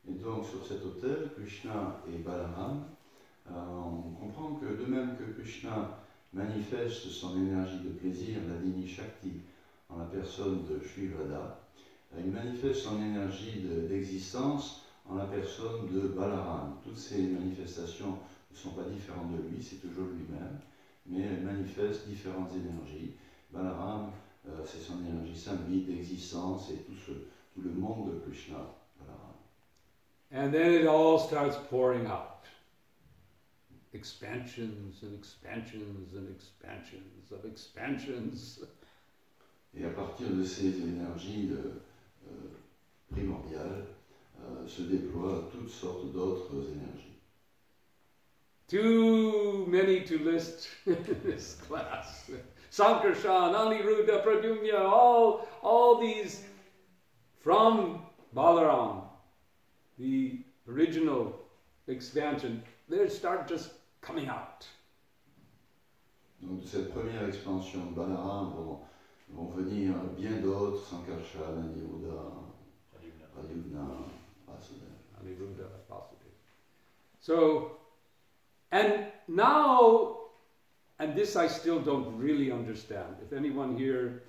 Et donc sur cet autel, Krishna et Balaram, on comprend que de même que Krishna manifeste son énergie de plaisir, la Ladini Shakti, en la personne de Sri Radha, il manifeste son énergie d'existence en la personne de Balaram. Toutes ces manifestations ne sont pas différentes de lui, c'est toujours lui-même, mais elles manifestent différentes énergies. Balaram, c'est son énergie samvit d'existence et tout le monde de Krishna. Balaram. And then it all starts pouring out. Expansions and expansions and expansions of expansions. Et à partir de ces énergies primordiales, se déploient toutes sortes d'autres énergies. Too many to list in this class. Sankarshan, Aniruddha, Pradyumna, all these from Balaram, the original expansion, they start just coming out. Donc de cette première expansion de Balaram vont venir bien d'autres, Sankarshan, Aniruddha, Pradyumna, Vasudeva. Aniruddha, Vasudeva. So, and now, and this I still don't really understand. If anyone here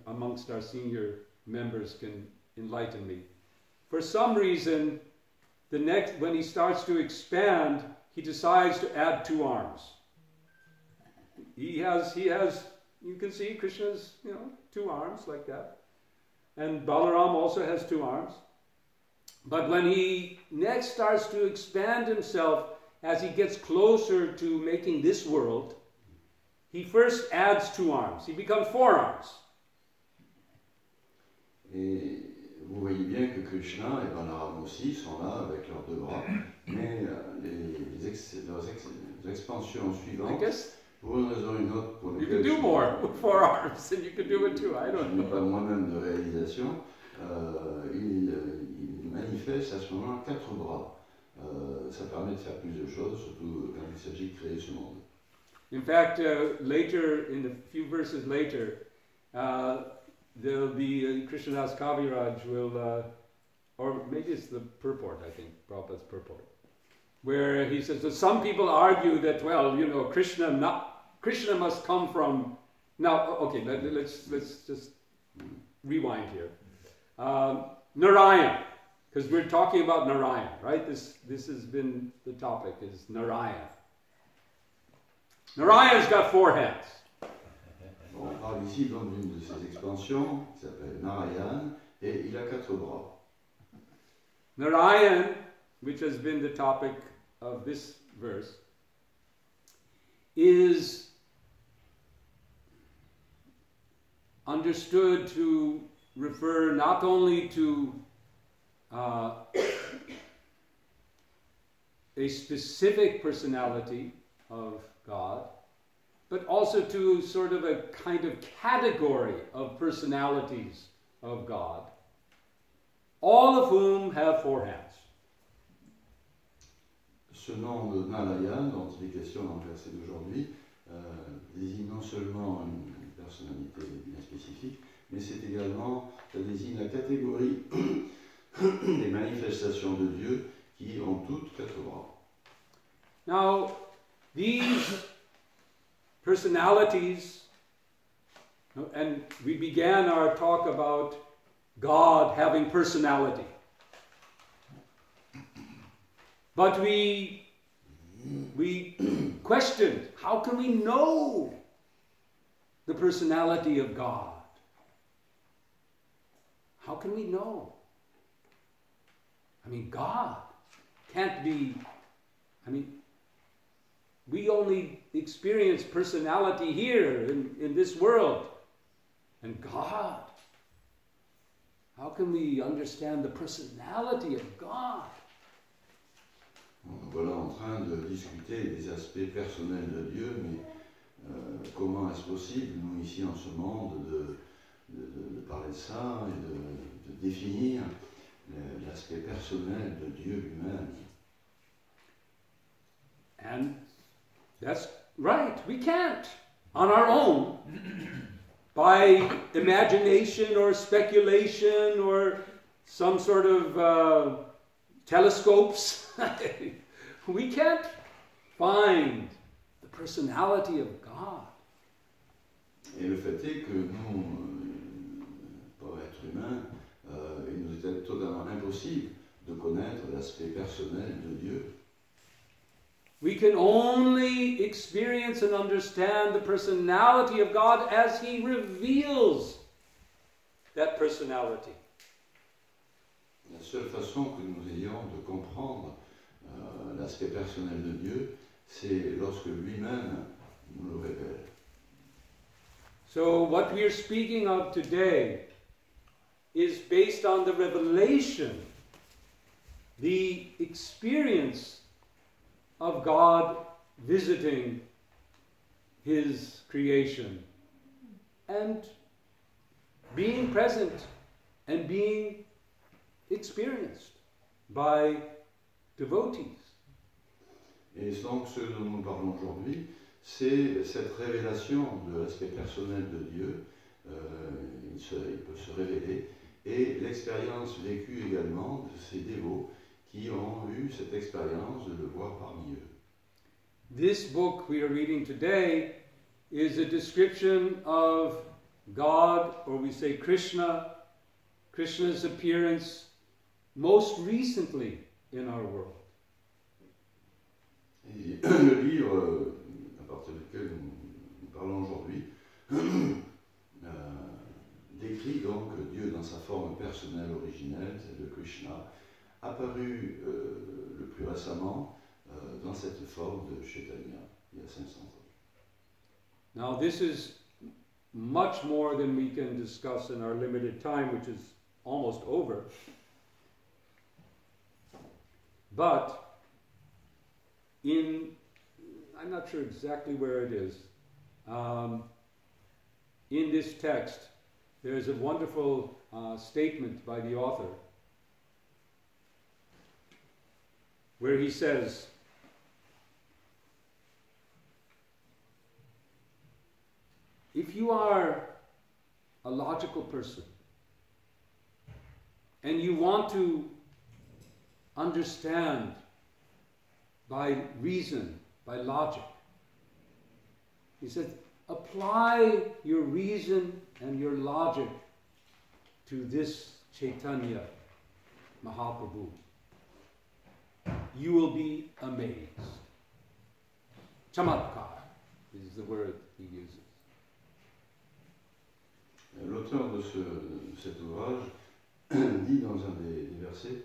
amongst our senior members can enlighten me. For some reason, when he starts to expand, he decides to add 2 arms. He has, you can see Krishna's, 2 arms like that. And Balaram also has 2 arms. But when he next starts to expand himself, as he gets closer to making this world, he first adds 2 arms. He becomes 4 arms. Et vous voyez bien que Krishna et Balaram aussi sont là avec leurs deux bras, mais leurs expansions I suivantes, guess pour une raison ou une autre, pour you lesquelles can do more with 4 arms, and you can do it too. I je don't n'ai pas know. moi-même de réalisation, il manifeste à ce moment-là 4 bras. Ça permet de faire plus de choses, surtout quand il s'agit de créer ce monde. In fact, later, in a few verses later, there'll be Krishnadas Kaviraj will, or maybe it's the purport, I think, Prabhupada's purport, where he says that some people argue that, well, you know, Krishna must come from. Now, okay, let's just rewind here. Narayan, because we're talking about Narayan, right? This has been the topic, is Narayan. Narayan's got 4 hands. Bon, on parle ici donc d'une de ces expansions qui s'appelle Narayan et il a 4 bras. Narayan, which has been the topic of this verse, is understood to refer not only to a specific personality of God, but also to sort of a kind of category of personalities of God, all of whom have 4 hands. Ce nom de Narayan, dont il est question dans le verset d'aujourd'hui, désigne non seulement une personnalité bien spécifique, mais c'est également, ça désigne la catégorie des manifestations de Dieu qui ont toutes 4 bras. Now, these personalities, and we began our talk about God having personality. But we questioned, how can we know the personality of God? How can we know? I mean, God can't be, we only experience personality here in this world. And God, how can we understand the personality of God? Voilà en train de discuter des aspects personnels de Dieu, mais comment est-ce possible, nous ici en ce monde, de parler de ça et de définir l'aspect personnel de Dieu lui-même? And that's right, we can't on our own by imagination or speculation or some sort of telescopes. We can't find the personality of God. Et le fait est que nous, pour être humains, il nous est totalement impossible de connaître l'aspect personnel de Dieu. We can only experience and understand the personality of God as He reveals that personality. La seule façon que nous ayons de comprendre l'aspect personnel de Dieu, c'est lorsque lui-même nous le révèle. So what we are speaking of today is based on the revelation, the experience of God visiting His creation and being present and being experienced by devotees. Et donc ce dont nous parlons aujourd'hui, c'est cette révélation de l'aspect personnel de Dieu. Il peut se révéler, et l'expérience vécue également de ces dévots qui ont eu cette expérience de le voir parmi eux. This book we are reading today is a description of God, or we say Krishna's appearance most recently in our world. Et le livre à partir duquel nous parlons aujourd'hui décrit donc Dieu dans sa forme personnelle originelle, celle de Krishna, apparu le plus récemment dans cette forme de Chaitanya, il y a 500 ans. Now this is much more than we can discuss in our limited time, which is almost over. But I'm not sure exactly where it is, in this text, there is a wonderful statement by the author where he says, if you are a logical person and you want to understand by reason, by logic, he said, apply your reason and your logic to this Chaitanya Mahaprabhu. You will be amazed. Chamatkar is the word he uses. L'auteur de cet ouvrage dit dans un des versets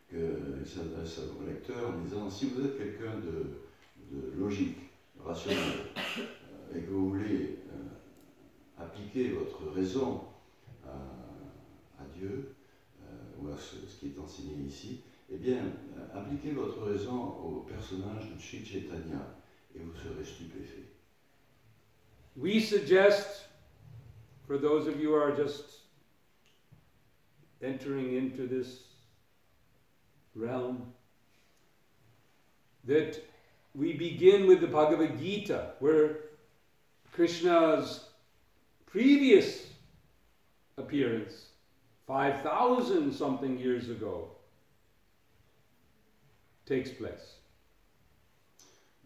qu'il s'adresse au lecteur en disant, si vous êtes quelqu'un de logique, rationnel, et que vous voulez appliquer votre raison à Dieu, ou à ce qui est enseigné ici, eh bien, appliquez votre raison au personnage de Sri Chaitanya et vous serez stupéfait. We suggest, for those of you who are just entering into this realm, that we begin with the Bhagavad Gita, where Krishna's previous appearance, 5,000 something years ago, takes place.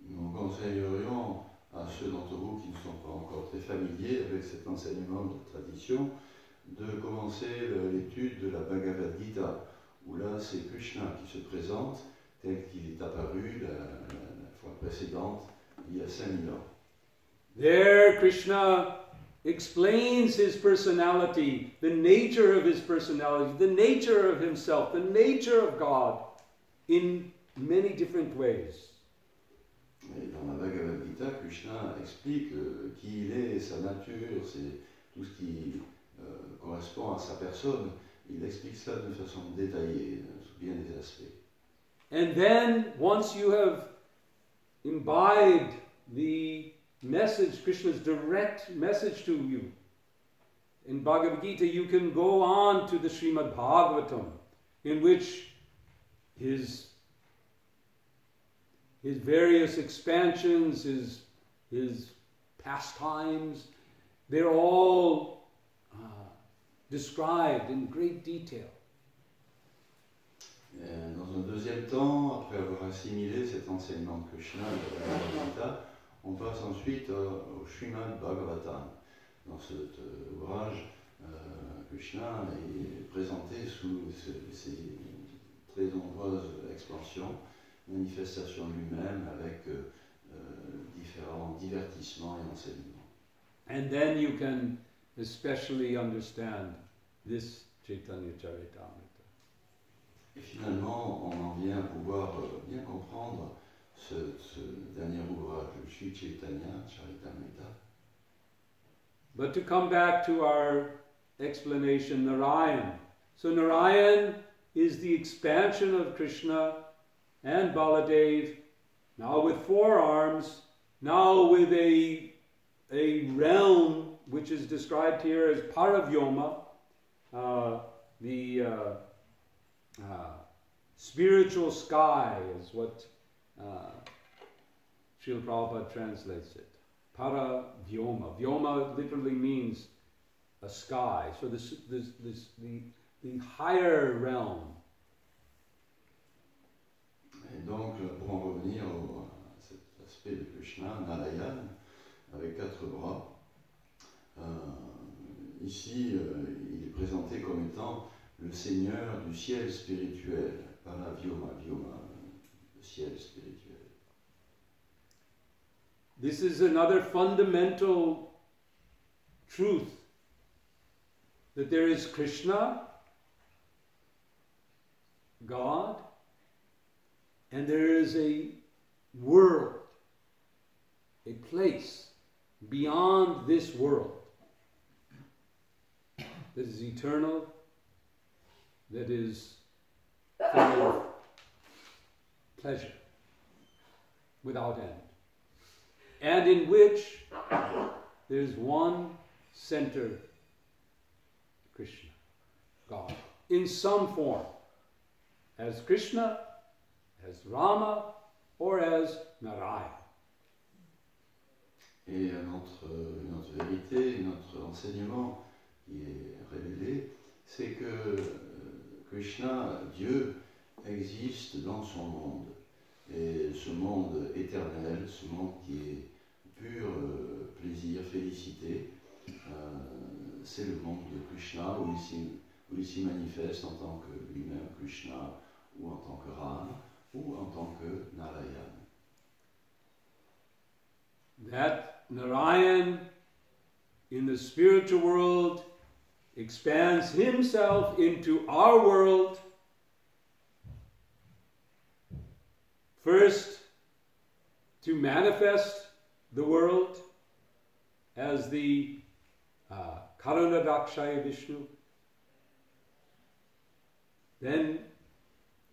Nous conseillerions à ceux d'entre vous qui ne sont pas encore très familiers avec cet enseignement de tradition de commencer l'étude de la Bhagavad Gita, où là c'est Krishna qui se présente tel qu'il est apparu la fois précédente, il y a 5000 ans. There Krishna explains his personality, the nature of his personality, the nature of himself, the nature of God in many different ways. Et dans la Bhagavad Gita, Krishna explique qui il est, sa nature, c'est tout ce qui correspond à sa personne. Il explique ça de façon détaillée, sous bien des aspects. And then, once you have imbibed the message, Krishna's direct message to you, in Bhagavad Gita, you can go on to the Srimad Bhagavatam, in which his various expansions, his pastimes, they're all described in great detail. Et dans un deuxième temps, après avoir assimilé cet enseignement de Krishna de la Bhagavad Gita, on passe ensuite au Srimad Bhagavatam. Dans cet ouvrage, Krishna est présenté sous ces très nombreuses expansions, manifestations de lui-même avec différents divertissements et enseignements. And then you can especially understand this Chaitanya Charitamrita. Et finalement, on en vient à pouvoir bien comprendre ce dernier ouvrage, le Sri Chaitanya Charitamrita. But to come back to our explanation, Narayan. So Narayan is the expansion of Krishna and Baladev, now with 4 arms, now with a realm which is described here as Paravyoma, the spiritual sky is what Srila Prabhupada translates it. Paravyoma. Vyoma literally means a sky. So the higher realm. Et donc, pour en revenir à cet aspect de Krishna, Narayan, avec 4 bras, ici, il est présenté comme étant le Seigneur du ciel spirituel, Paravyoma, Vyoma, le ciel spirituel. This is another fundamental truth, that there is Krishna, God, and there is a world, a place beyond this world that is eternal that is full of pleasure without end, and in which there's one center, Krishna, God, in some form, as Krishna, as Rama, or as Narayana. Et notre vérité, notre enseignement qui est révélé, c'est que Krishna, Dieu, existe dans son monde. Et ce monde éternel, ce monde qui est pur plaisir, félicité, c'est le monde de Krishna où il s'y manifeste en tant que lui-même Krishna, ou en tant que Rama, ou en tant que Narayana. That Narayan in the spiritual world expands himself into our world, first to manifest the world as the Karanadakshaya Vishnu, then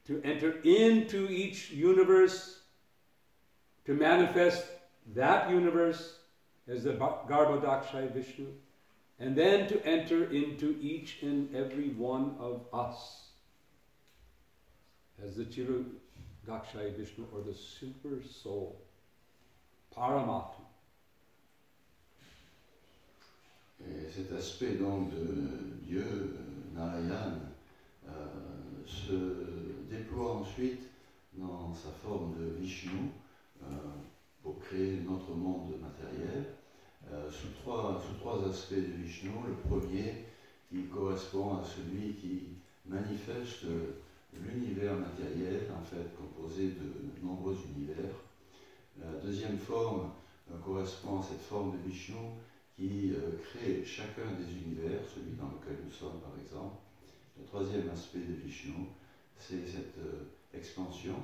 to enter into each universe, to manifest that universe as the Garbhodakshaya Vishnu, and then to enter into each and every one of us as the Chiradakshaya Vishnu, or the super soul, Paramatma. Et cet aspect donc de Dieu, Narayana, se déploie ensuite dans sa forme de Vishnu pour créer notre monde matériel sous trois aspects de Vishnu. Le premier qui correspond à celui qui manifeste l'univers matériel, en fait composé de nombreux univers. La deuxième forme correspond à cette forme de Vishnu qui crée chacun des univers, celui dans lequel nous sommes par exemple. Le troisième aspect de Vishnu, c'est cette expansion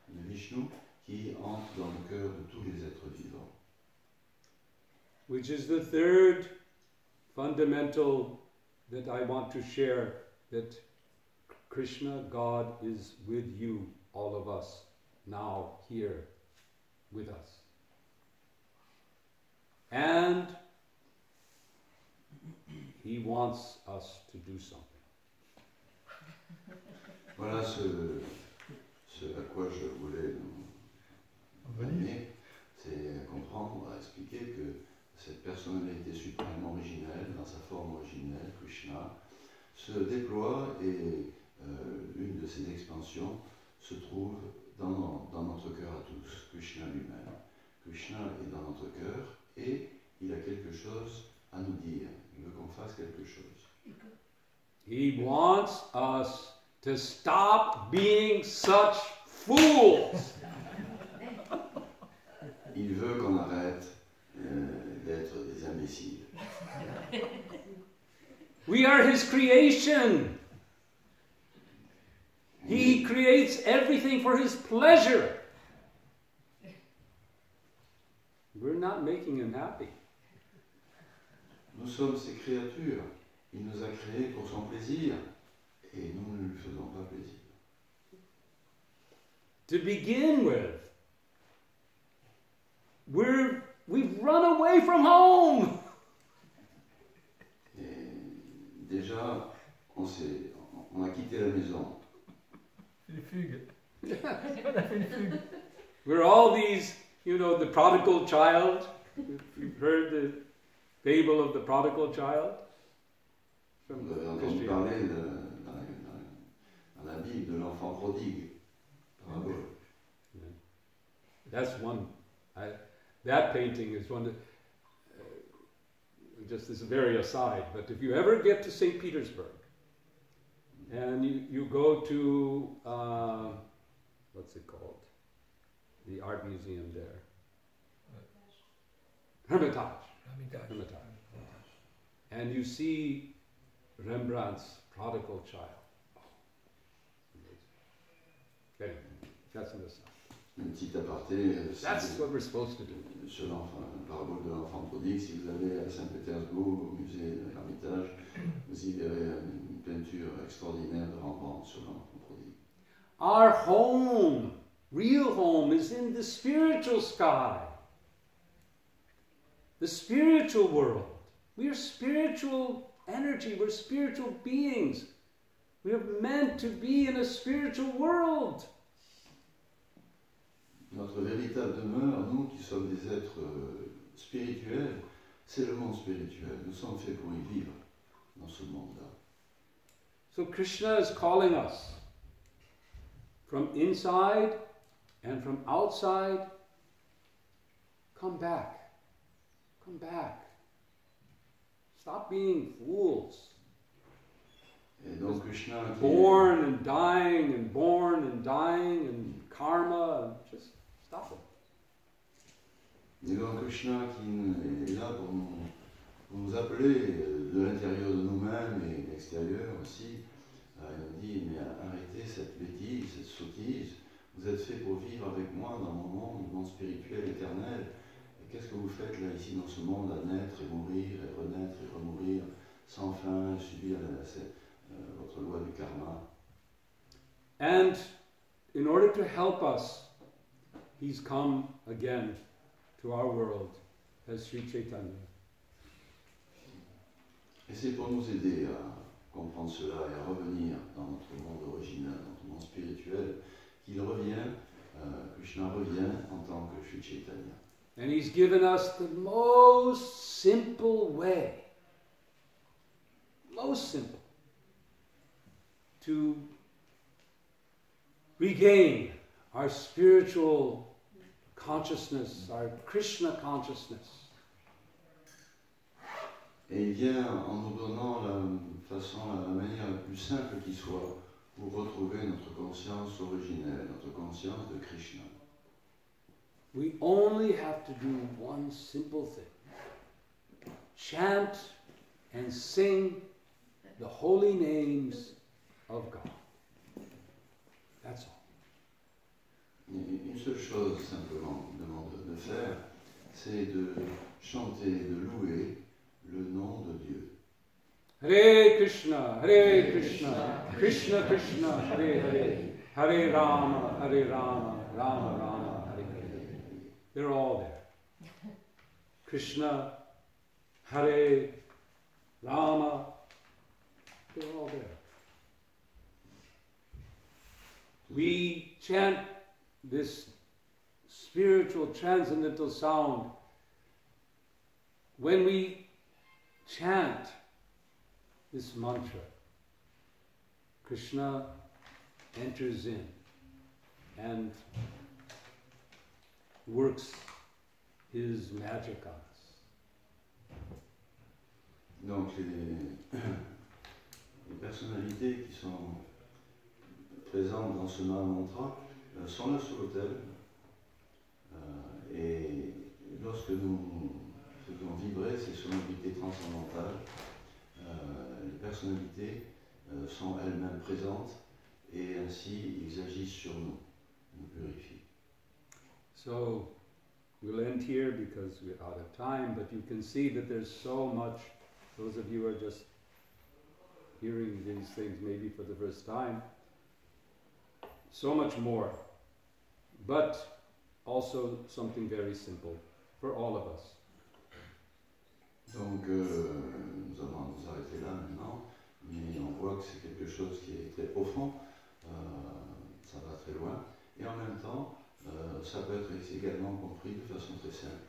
de Vishnu qui entre dans le cœur de tous les êtres vivants. Which is the third fundamental that I want to share, that Krishna, God, is with you, all of us, now, here, with us. And He wants us to do something. Voilà ce à quoi je voulais nous amener, c'est comprendre, à expliquer que cette personnalité suprême originelle, dans sa forme originelle, Krishna, se déploie et l'une de ses expansions se trouve dans notre cœur à tous, Krishna lui-même. Krishna est dans notre cœur et il a quelque chose à nous dire. Il veut qu'on fasse quelque chose. He wants us to stop being such fools. Il veut qu'on arrête d'être des imbéciles. We are His creation. He creates everything for His pleasure. We're not making Him happy. Nous sommes ses créatures. Il nous a créés pour son plaisir et nous ne lui faisons pas plaisir. To begin with, we've run away from home. Et déjà, on a quitté la maison. We're all these, the prodigal child. You've heard the fable of the prodigal child? Vous avez entendu parler dans la Bible de l'enfant prodigue. Bravo. That's one. That painting is one that, just as a very aside, but if you ever get to St. Petersburg and you go to, what's it called? The art museum there. Hermitage. And you see Rembrandt's Prodigal Child. Anyway, that's an aside. Un petit aparté That's what we're supposed to do. Sur la parabole de l'enfant prodigue. Si vous allez à Saint-Pétersbourg, au musée de l'Ermitage, vous y verrez une peinture extraordinaire de Rembrandt sur l'enfant prodigue. Our home, real home, is in the spiritual sky, the spiritual world. We are spiritual energy, we're spiritual beings. We are meant to be in a spiritual world. Notre véritable demeure, nous qui sommes des êtres spirituels, c'est le monde spirituel. Nous sommes faits pour y vivre dans ce monde-là. So Krishna is calling us from inside and from outside. Come back. Come back. Stop being fools. Et donc Krishna qui Born and dying and born and dying and karma, and just stop it. Et donc Krishna qui est là pour nous appeler de l'intérieur de nous-mêmes et de l'extérieur aussi. Il nous dit, mais arrêtez cette bêtise, cette sottise. Vous êtes fait pour vivre avec moi dans mon monde, le monde spirituel éternel. Et qu'est-ce que vous faites là, ici, dans ce monde, à naître et mourir, et renaître et remourir, sans fin, subir votre loi du karma. And in order to help us, he's come again to our world as Sri Chaitanya. Et c'est pour nous aider à comprendre cela et à revenir dans notre monde original, dans notre monde spirituel, qu'il revient, Krishna revient en tant que Sri Chaitanya. And he's given us the most simple way, most simple, to regain our spiritual consciousness, our Krishna consciousness. Et il vient en nous donnant la manière la plus simple qui soit pour retrouver notre conscience originelle, notre conscience de Krishna. We only have to do one simple thing. Chant and sing the holy names of God. That's all. Et une seule chose simplement qu'on demande de faire, c'est de chanter, de louer le nom de Dieu. Hare Krishna, Krishna Krishna, Hare Hare, Hare Rama, Rama Rama, Hare Hare. They're all there. Krishna, Hare, Rama, they're all there. We chant this spiritual transcendental sound. When we chant this mantra, Krishna enters in and works his magic on us. Donc les personnalités qui sont présentes dans ce mantra sont là sur l'autel et lorsque nous faisons vibrer ces sonorités transcendantales, les personnalités sont elles-mêmes présentes et ainsi ils agissent sur nous, nous purifient. So we'll end here because we're out of time, but you can see that there's so much. Those of you who are just hearing these things maybe for the first time, so much more, but also something very simple for all of us. Donc nous allons nous arrêter là maintenant, mais on voit que c'est quelque chose qui est très profond, ça va très loin, et en même temps, ça peut être également compris de façon très simple.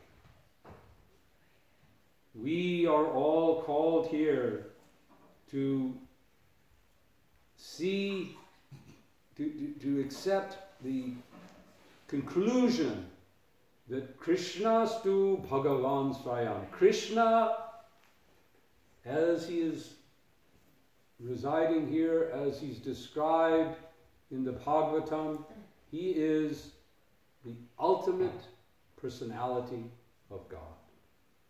We are all called here to see, to accept the conclusion that Krishnastu Bhagavan Swayam. Krishna, as he is residing here, as he's described in the Bhagavatam, he is the ultimate personality of God.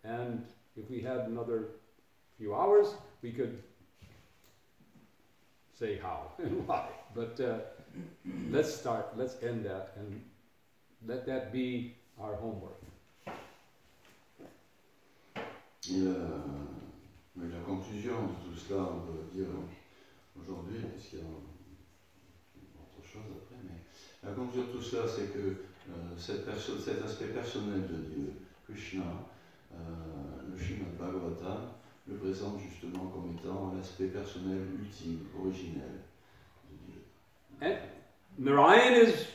And if we had another few hours, we could say how and why. But let's end that, and let that be our homework. Et la conclusion de tout cela, on peut dire, aujourd'hui, puisqu'il y a autre chose après, mais la conclusion de tout cela, c'est que cet aspect personnel de Dieu, Krishna, le Srimad Bhagavatam, le présente justement comme étant l'aspect personnel ultime, originel de Dieu. And Narayan is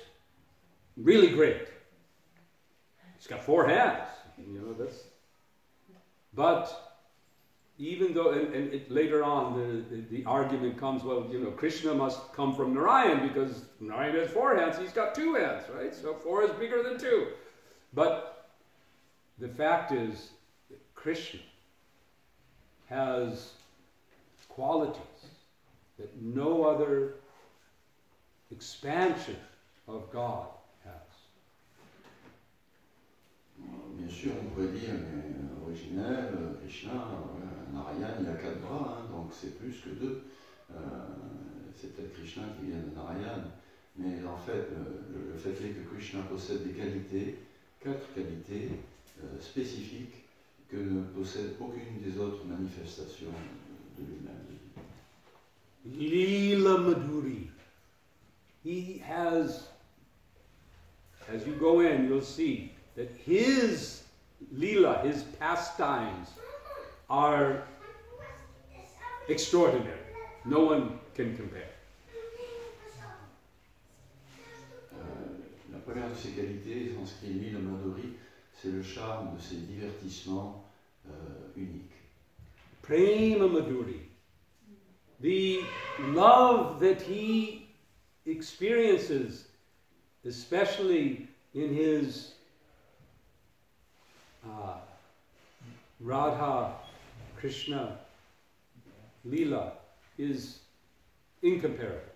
really great. He's got 4 hands, you know, that's... But even though, and later on, the argument comes, well, you know, Krishna must come from Narayan because Narayan has 4 hands, he's got 2 hands, right? So 4 is bigger than 2. But the fact is that Krishna has qualities that no other expansion of God has. Bien sûr, on pourrait dire, mais originel, Krishna, Narayan, il a 4 bras, hein, donc c'est plus que 2. C'est peut-être Krishna qui vient de Narayan, mais en fait, le fait est que Krishna possède des qualités, 4 qualités spécifiques que ne possède aucune des autres manifestations de lui-même. Lila Madhuri. He has, as you go in, you'll see that his Lila, his pastimes, are extraordinary. No one can compare. La première de ses qualités, s'inscrit Lila Madhuri, c'est le charme de ses divertissements uniques. Prema Madhuri. The love that he experiences, especially in his Radha Krishna Lila, is incomparable.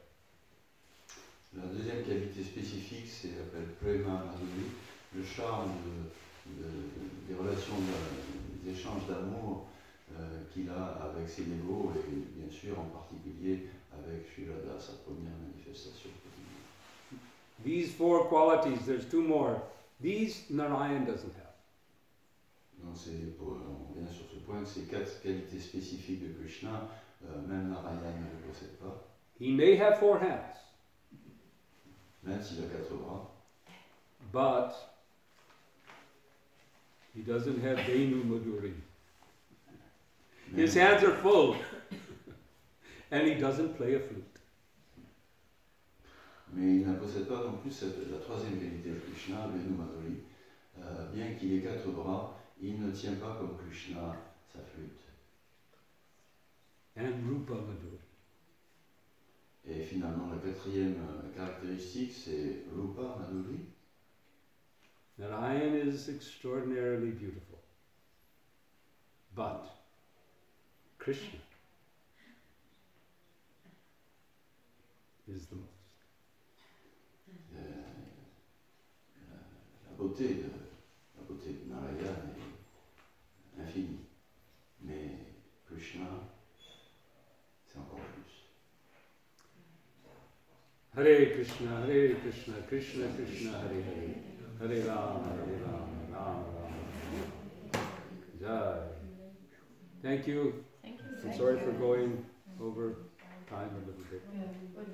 La deuxième qualité spécifique, c'est l'appel Prema Madhuri, le charme des relations, des échanges d'amour qu'il a avec ses dévots et bien sûr en particulier avec Sri Radha, sa première manifestation quotidienne. These 4 qualities, there's 2 more. These Narayan doesn't have. Donc on vient sur ce point, ces 4 qualités spécifiques de Krishna, même Narayan ne les possède pas. He may have 4 hands, Même s'il a 4 bras, but he doesn't have Venu Madhuri. His hands are full, and he doesn't play a flute. mais il ne possède pas non plus la troisième qualité de Krishna, Venu Madhuri. Bien qu'il ait 4 bras, il ne tient pas comme Krishna sa flûte. And Rupa Madhuri. Et finalement, la 4e caractéristique, c'est Rupa Madhuri. Narayan is extraordinarily beautiful, but Krishna is the most. La beauté de Narayan est infinie, mais Krishna, c'est encore plus. Hare Krishna, Krishna Krishna, Hare Hare, Hare Rama, Rama Rama. Jai. Thank you. Thank you. I'm sorry for going over time a little bit. But